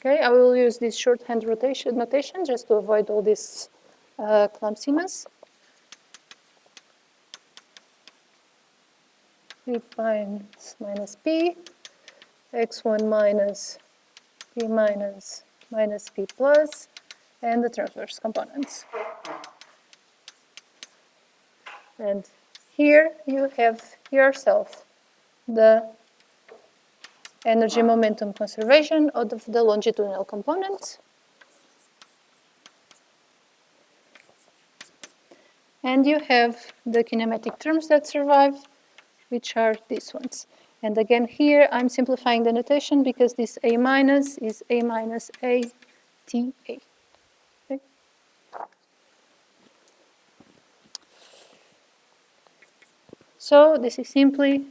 Okay, I will use this shorthand notation just to avoid all this clumsiness. P minus P, x1 minus P minus P plus, and the transverse components. And here you have yourself the energy momentum conservation of the longitudinal components. And you have the kinematic terms that survive, which are these ones. And again, here I'm simplifying the notation because this A minus is A minus A T A. Okay. So this is simply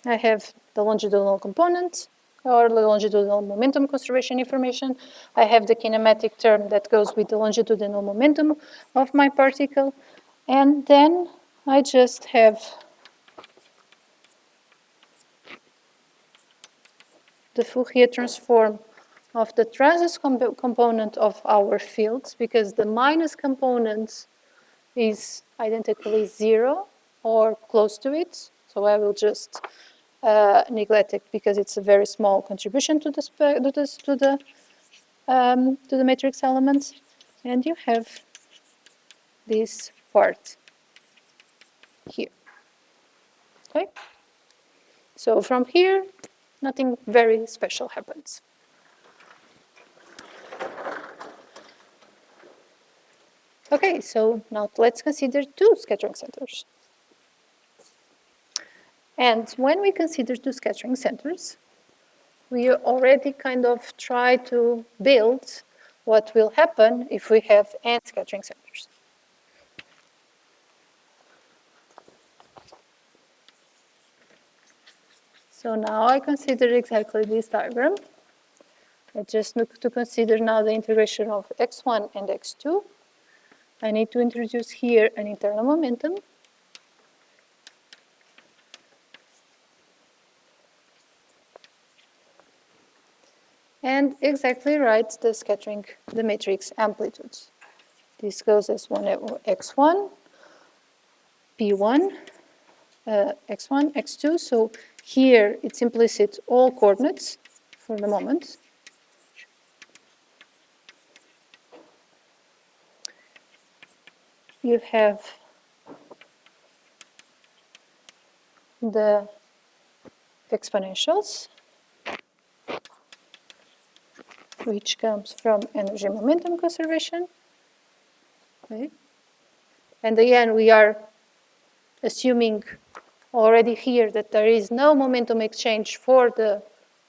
I have the longitudinal component or the longitudinal momentum conservation information. I have the kinematic term that goes with the longitudinal momentum of my particle. And then I just have the Fourier transform of the transverse component of our fields, because the minus component is identically 0 or close to it. So I will just neglect it because it's a very small contribution to the matrix elements. And you have this part here. Okay? So from here, nothing very special happens. Okay, so now let's consider two scattering centers. And when we consider two scattering centers, we already kind of try to build what will happen if we have n scattering centers. So now I consider exactly this diagram. I just need to consider now the integration of x1 and x2. I need to introduce here an internal momentum. And exactly write the scattering, the matrix amplitudes. This goes as x1, p1, x1, x2. So here it's implicit all coordinates for the moment. You have the exponentials, which comes from energy momentum conservation. Okay. And again, we are assuming already here that there is no momentum exchange for the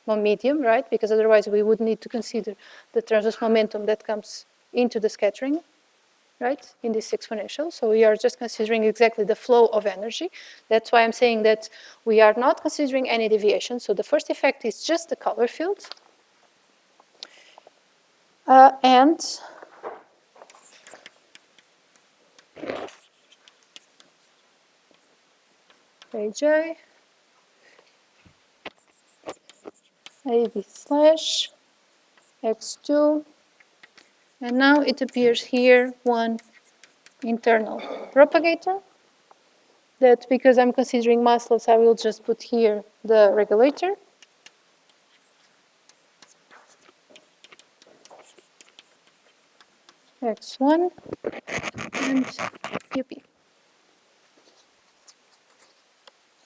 medium, right? Because otherwise we would need to consider the transverse momentum that comes into the scattering, right, in this exponential. So we are just considering exactly the flow of energy. That's why I'm saying that we are not considering any deviation. So the first effect is just the color field. And AJ, AB slash X2, and now it appears here one internal propagator that, because I'm considering massless, I will just put here the regulator. X1 and UP.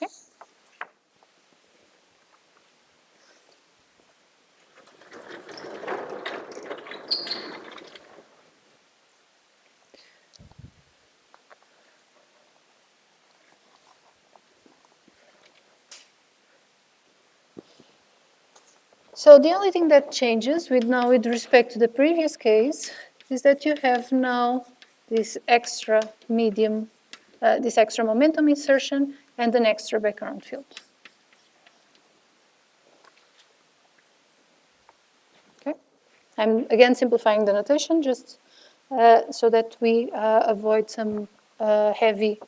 Okay. So the only thing that changes with respect to the previous case is that you have now this extra medium, this extra momentum insertion and an extra background field. Okay, I'm again simplifying the notation just so that we avoid some heavy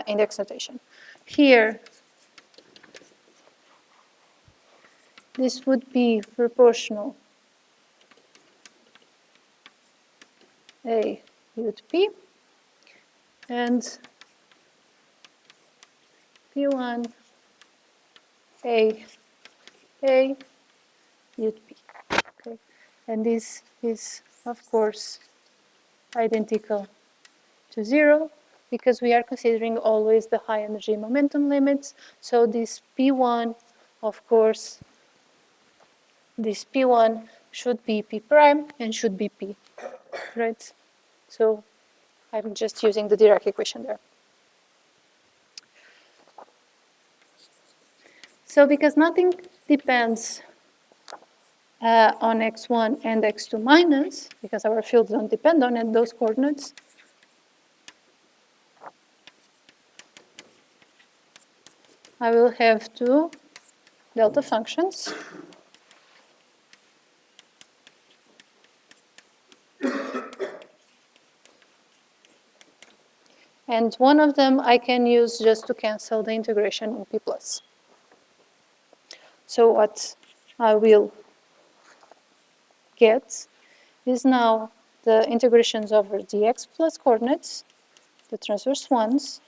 index notation. Here, this would be proportional A ut P and P1 A ut P. Okay, and this is of course identical to 0 because we are considering always the high energy momentum limits. So this P1, of course, this P1 should be P prime and should be P, right? So I'm just using the Dirac equation there. So because nothing depends on x1 and x2 minus, because our fields don't depend on those coordinates, I will have two delta functions. And one of them I can use just to cancel the integration in P plus. So what I will get is now the integrations over the x plus coordinates, the transverse ones.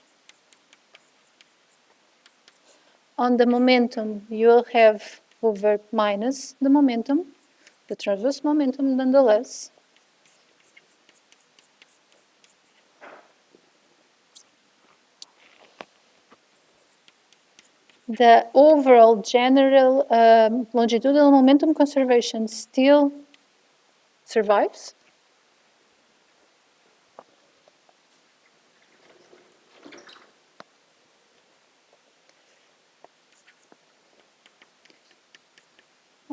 On the momentum, you will have over minus the momentum, the transverse momentum nonetheless. The overall general longitudinal momentum conservation still survives.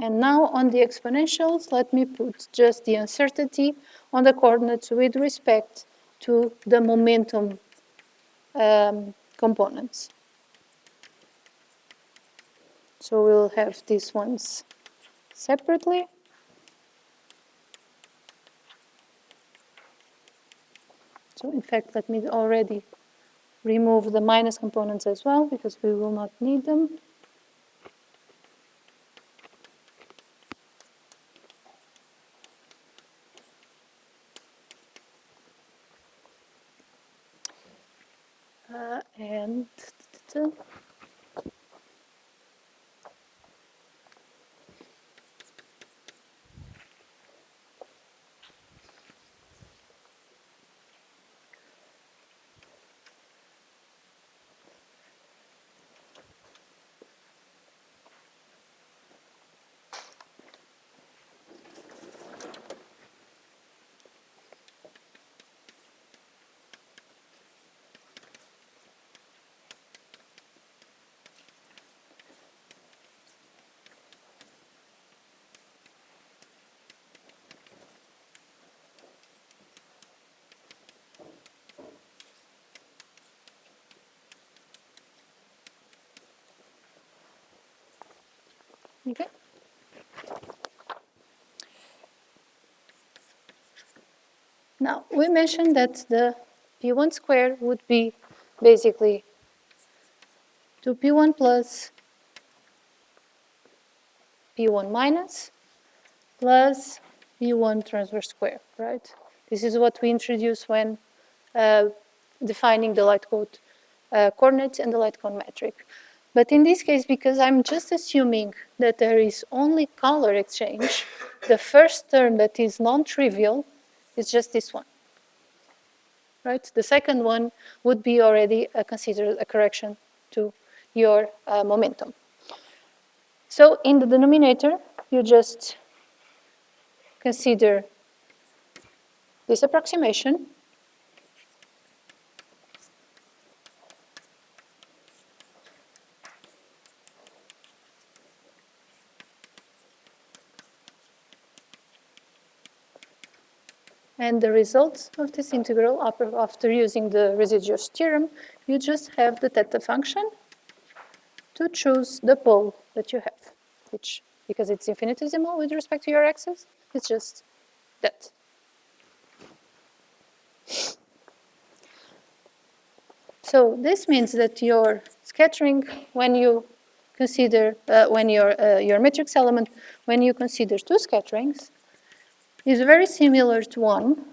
And now on the exponentials, let me put just the uncertainty on the coordinates with respect to the momentum components. So we'll have these ones separately. So in fact, let me already remove the minus components as well, because we will not need them. And okay. Now, we mentioned that the P1 squared would be basically 2P1 plus P1 minus plus P1 transverse square, right? This is what we introduce when defining the light code coordinates and the light cone metric. But in this case, because I'm just assuming that there is only color exchange, the first term that is non-trivial is just this one, right? The second one would be already considered a correction to your momentum. So in the denominator, you just consider this approximation. And the result of this integral, after using the residuos theorem, you just have the theta function to choose the pole that you have, which, because it's infinitesimal with respect to your axis, it's just that. So this means that your scattering, when you consider, when your matrix element, when you consider two scatterings, is very similar to one.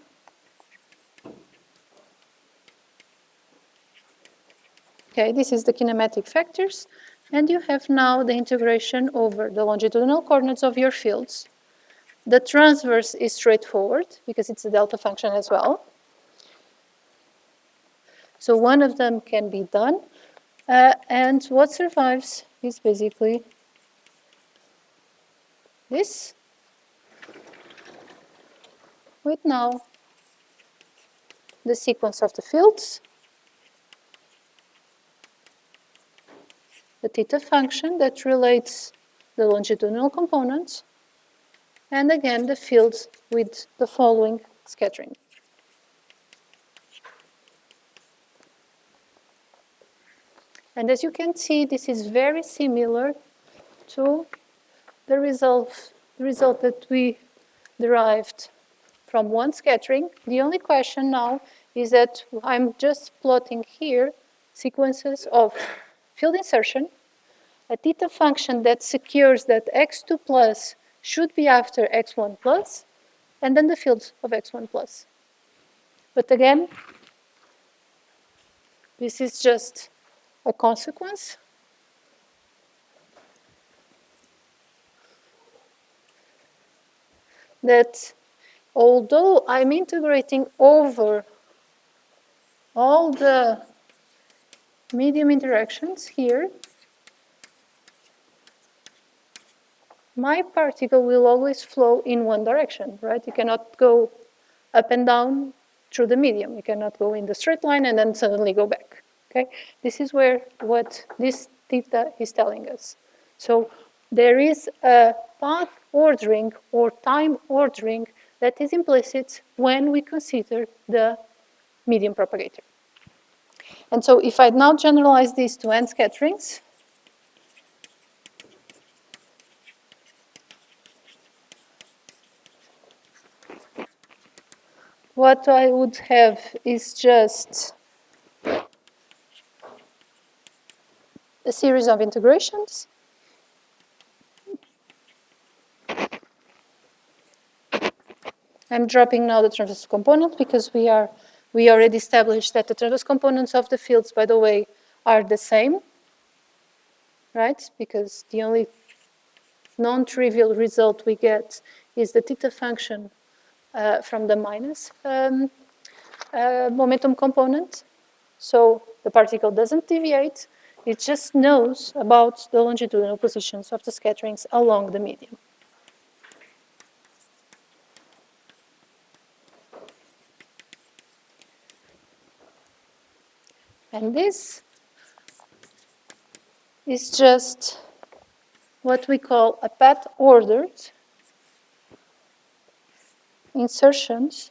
Okay, this is the kinematic factors, and you have now the integration over the longitudinal coordinates of your fields. The transverse is straightforward because it's a delta function as well. So one of them can be done, and what survives is basically this, with now the sequence of the fields, the theta function that relates the longitudinal components, and again the fields with the following scattering. And as you can see, this is very similar to the result that we derived from one scattering. The only question now is that I'm just plotting here sequences of field insertion, a theta function that secures that x2 plus should be after x1 plus, and then the fields of x1 plus. But again, this is just a consequence. That although I'm integrating over all the medium interactions here, my particle will always flow in one direction, right? You cannot go up and down through the medium. You cannot go in the straight line and then suddenly go back, okay? This is what this theta is telling us. So there is a path ordering or time ordering that is implicit when we consider the medium propagator. And so if I now generalize this to n scatterings, what I would have is just a series of integrations. I'm dropping now the transverse component because we already established that the transverse components of the fields, by the way, are the same, right? Because the only non-trivial result we get is the theta function from the minus momentum component. So the particle doesn't deviate. It just knows about the longitudinal positions of the scatterings along the medium. And this is just what we call a path ordered insertions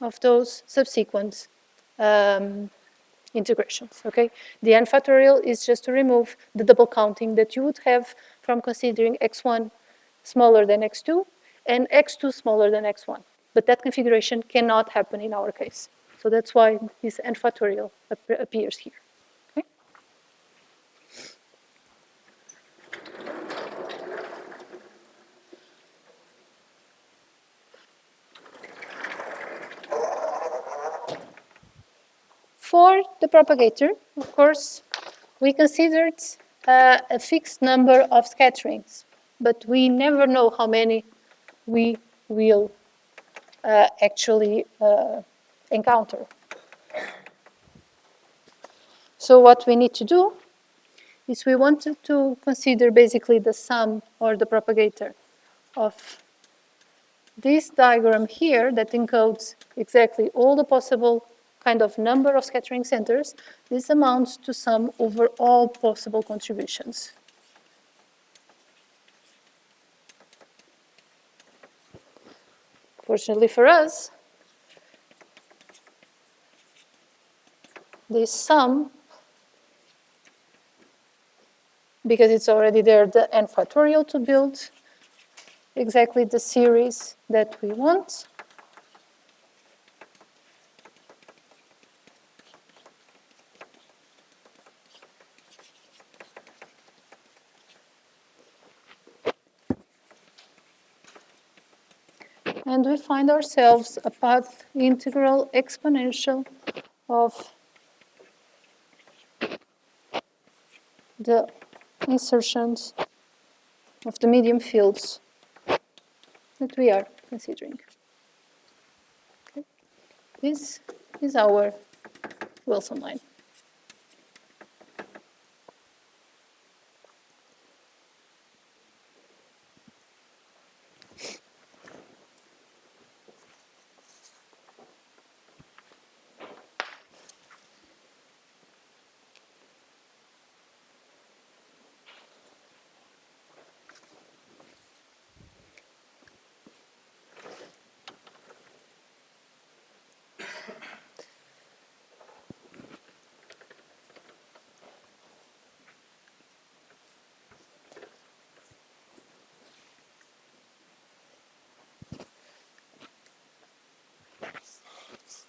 of those subsequent integrations, okay? The n factorial is just to remove the double counting that you would have from considering x1 smaller than x2 and x2 smaller than x1. But that configuration cannot happen in our case. So that's why this n factorial appears here. Okay? For the propagator, of course, we considered a fixed number of scatterings, but we never know how many we will actually encounter. So what we need to do is we wanted to consider basically the sum or the propagator of this diagram here that encodes exactly all the possible kind of number of scattering centers. This amounts to sum over all possible contributions. Fortunately for us, this sum, because it's already there, the n factorial to build exactly the series that we want. And we find ourselves a path integral exponential of the insertions of the medium fields that we are considering. Okay. This is our Wilson line.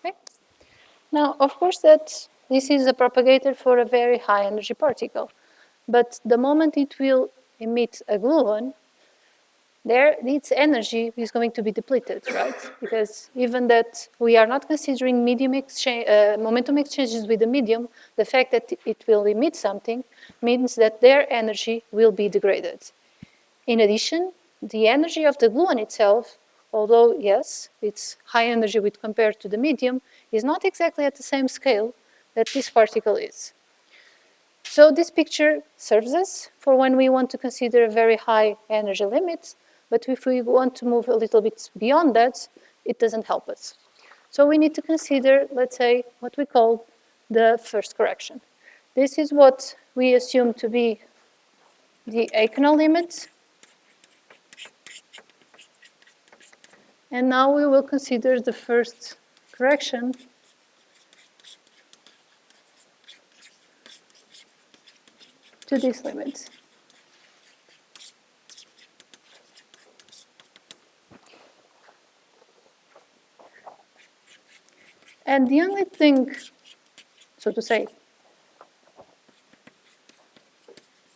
Okay. Now, of course, this is a propagator for a very high energy particle. But the moment it will emit a gluon, its energy is going to be depleted, right? Because even that we are not considering momentum exchanges with the medium, the fact that it will emit something means that their energy will be degraded. In addition, the energy of the gluon itself, although yes, it's high energy with compared to the medium, is not exactly at the same scale that this particle is. So this picture serves us for when we want to consider a very high energy limit, but if we want to move a little bit beyond that, it doesn't help us. So we need to consider, let's say, what we call the first correction. This is what we assume to be the aconal limit. And now we will consider the first correction to this limit. And the only thing, so to say,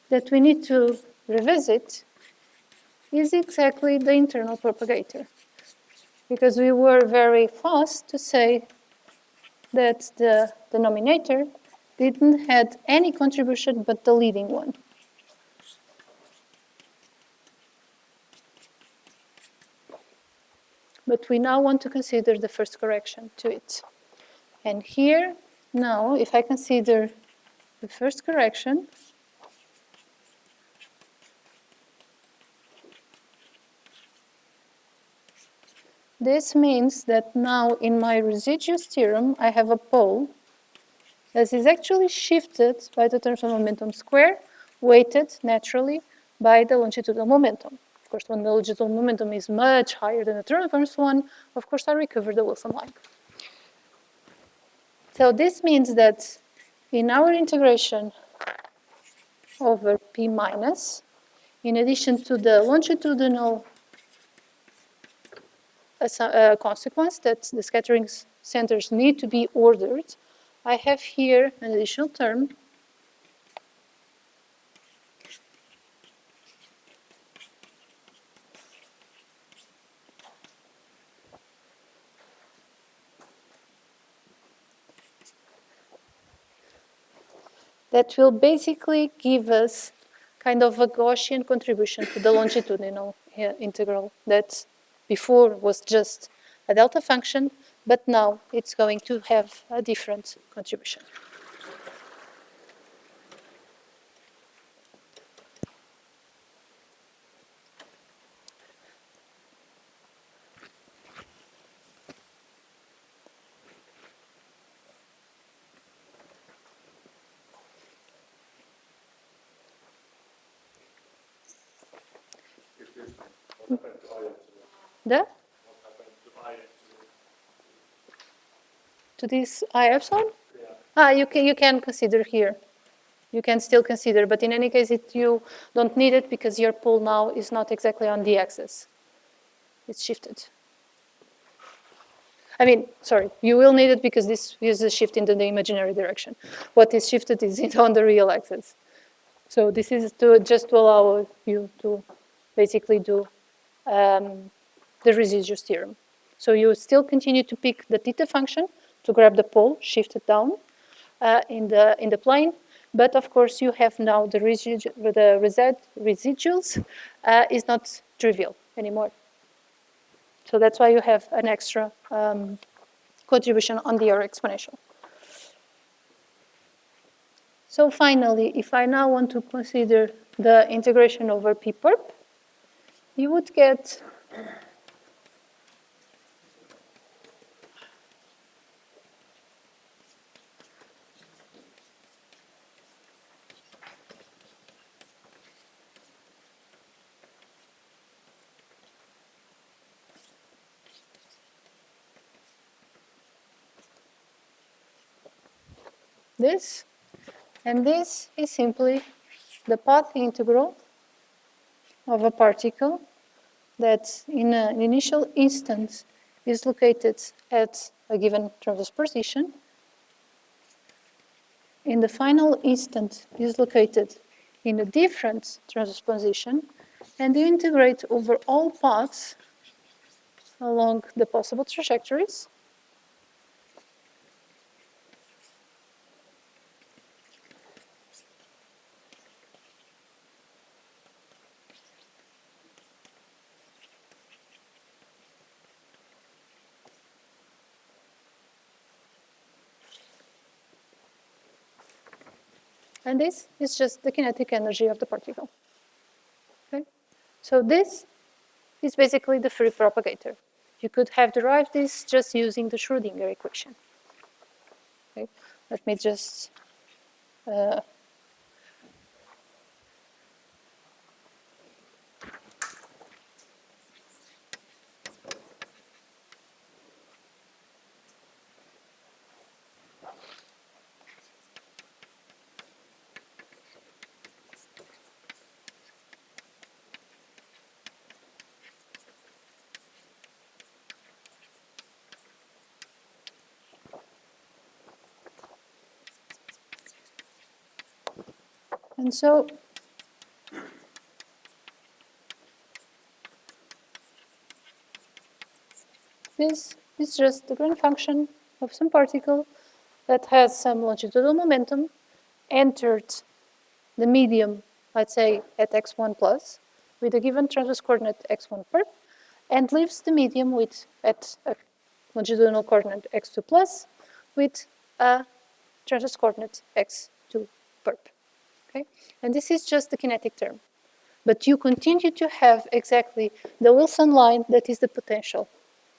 that we need to revisit is exactly the internal propagator. Because we were very fast to say that the denominator didn't have any contribution but the leading one. But we now want to consider the first correction to it. And here, now, if I consider the first correction, this means that now in my residuous theorem, I have a pole that is actually shifted by the tensor momentum square, weighted naturally by the longitudinal momentum. Of course, when the longitudinal momentum is much higher than the transverse one, of course, I recover the Wilson line. So this means that in our integration over P minus, in addition to the longitudinal consequence that the scattering centers need to be ordered, I have here an additional term that will basically give us kind of a Gaussian contribution to the longitudinal integral that before was just a delta function, but now it's going to have a different contribution. What happened to IF? The What happened to IF? to this I epsilon? Yeah. You can consider here. You can still consider, but in any case, you don't need it because your pole now is not exactly on the axis. It's shifted. I mean, sorry, you will need it because this is a shift into the imaginary direction. What is shifted is on the real axis. So this is just to allow you to basically do the residuous theorem. So you still continue to pick the theta function to grab the pole, shift it down in the plane, but of course you have now the residuals is not trivial anymore. So that's why you have an extra contribution on the R exponential. So finally, if I now want to consider the integration over P perp, you would get this, and this is simply the path integral of a particle that in an initial instant is located at a given transverse position, in the final instant is located in a different transverse position, and you integrate over all paths along the possible trajectories. And this is just the kinetic energy of the particle. Okay? So this is basically the free propagator. You could have derived this just using the Schrödinger equation. Okay? Let me just and so this is just the Green function of some particle that has some longitudinal momentum, entered the medium, let's say at x1 plus, with a given transverse coordinate x1 perp, and leaves the medium with at a longitudinal coordinate x2 plus with a transverse coordinate x2 perp. Okay? And this is just the kinetic term. But you continue to have exactly the Wilson line that is the potential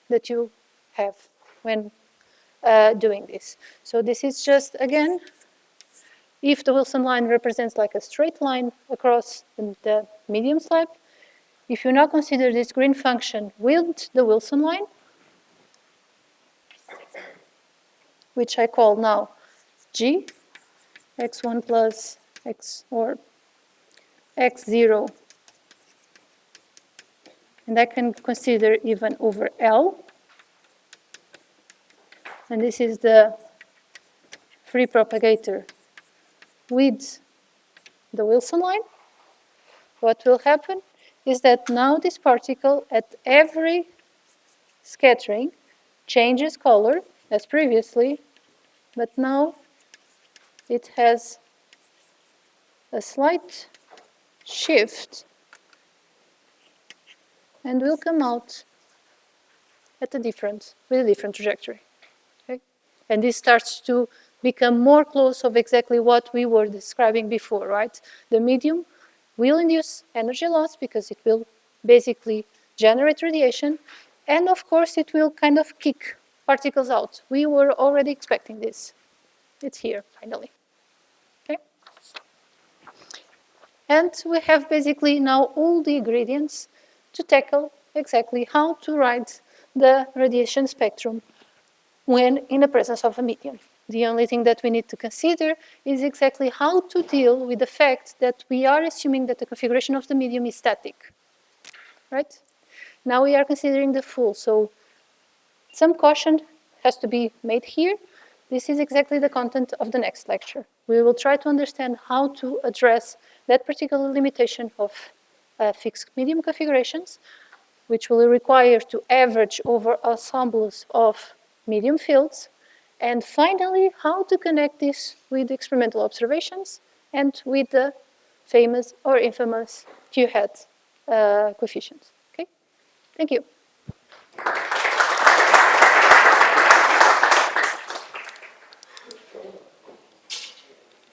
that you have when doing this. So this is just, again, if the Wilson line represents like a straight line across the medium slab, if you now consider this Green function with the Wilson line, which I call now G, x1 plus x or x0. And I can consider even over L. And this is the free propagator with the Wilson line. What will happen is that now this particle at every scattering changes color as previously, but now it has a slight shift and will come out at with a different trajectory. Okay? And this starts to become more close of exactly what we were describing before, right? The medium will induce energy loss because it will basically generate radiation, and of course it will kind of kick particles out. We were already expecting this. It's here, finally. Okay? And we have basically now all the ingredients to tackle exactly how to write the radiation spectrum when in the presence of a medium. The only thing that we need to consider is exactly how to deal with the fact that we are assuming that the configuration of the medium is static, right? Now we are considering the full, so some caution has to be made here. This is exactly the content of the next lecture. We will try to understand how to address that particular limitation of fixed medium configurations, which will require to average over ensembles of medium fields, and finally, how to connect this with experimental observations and with the famous or infamous Q-hat coefficients. Okay? Thank you.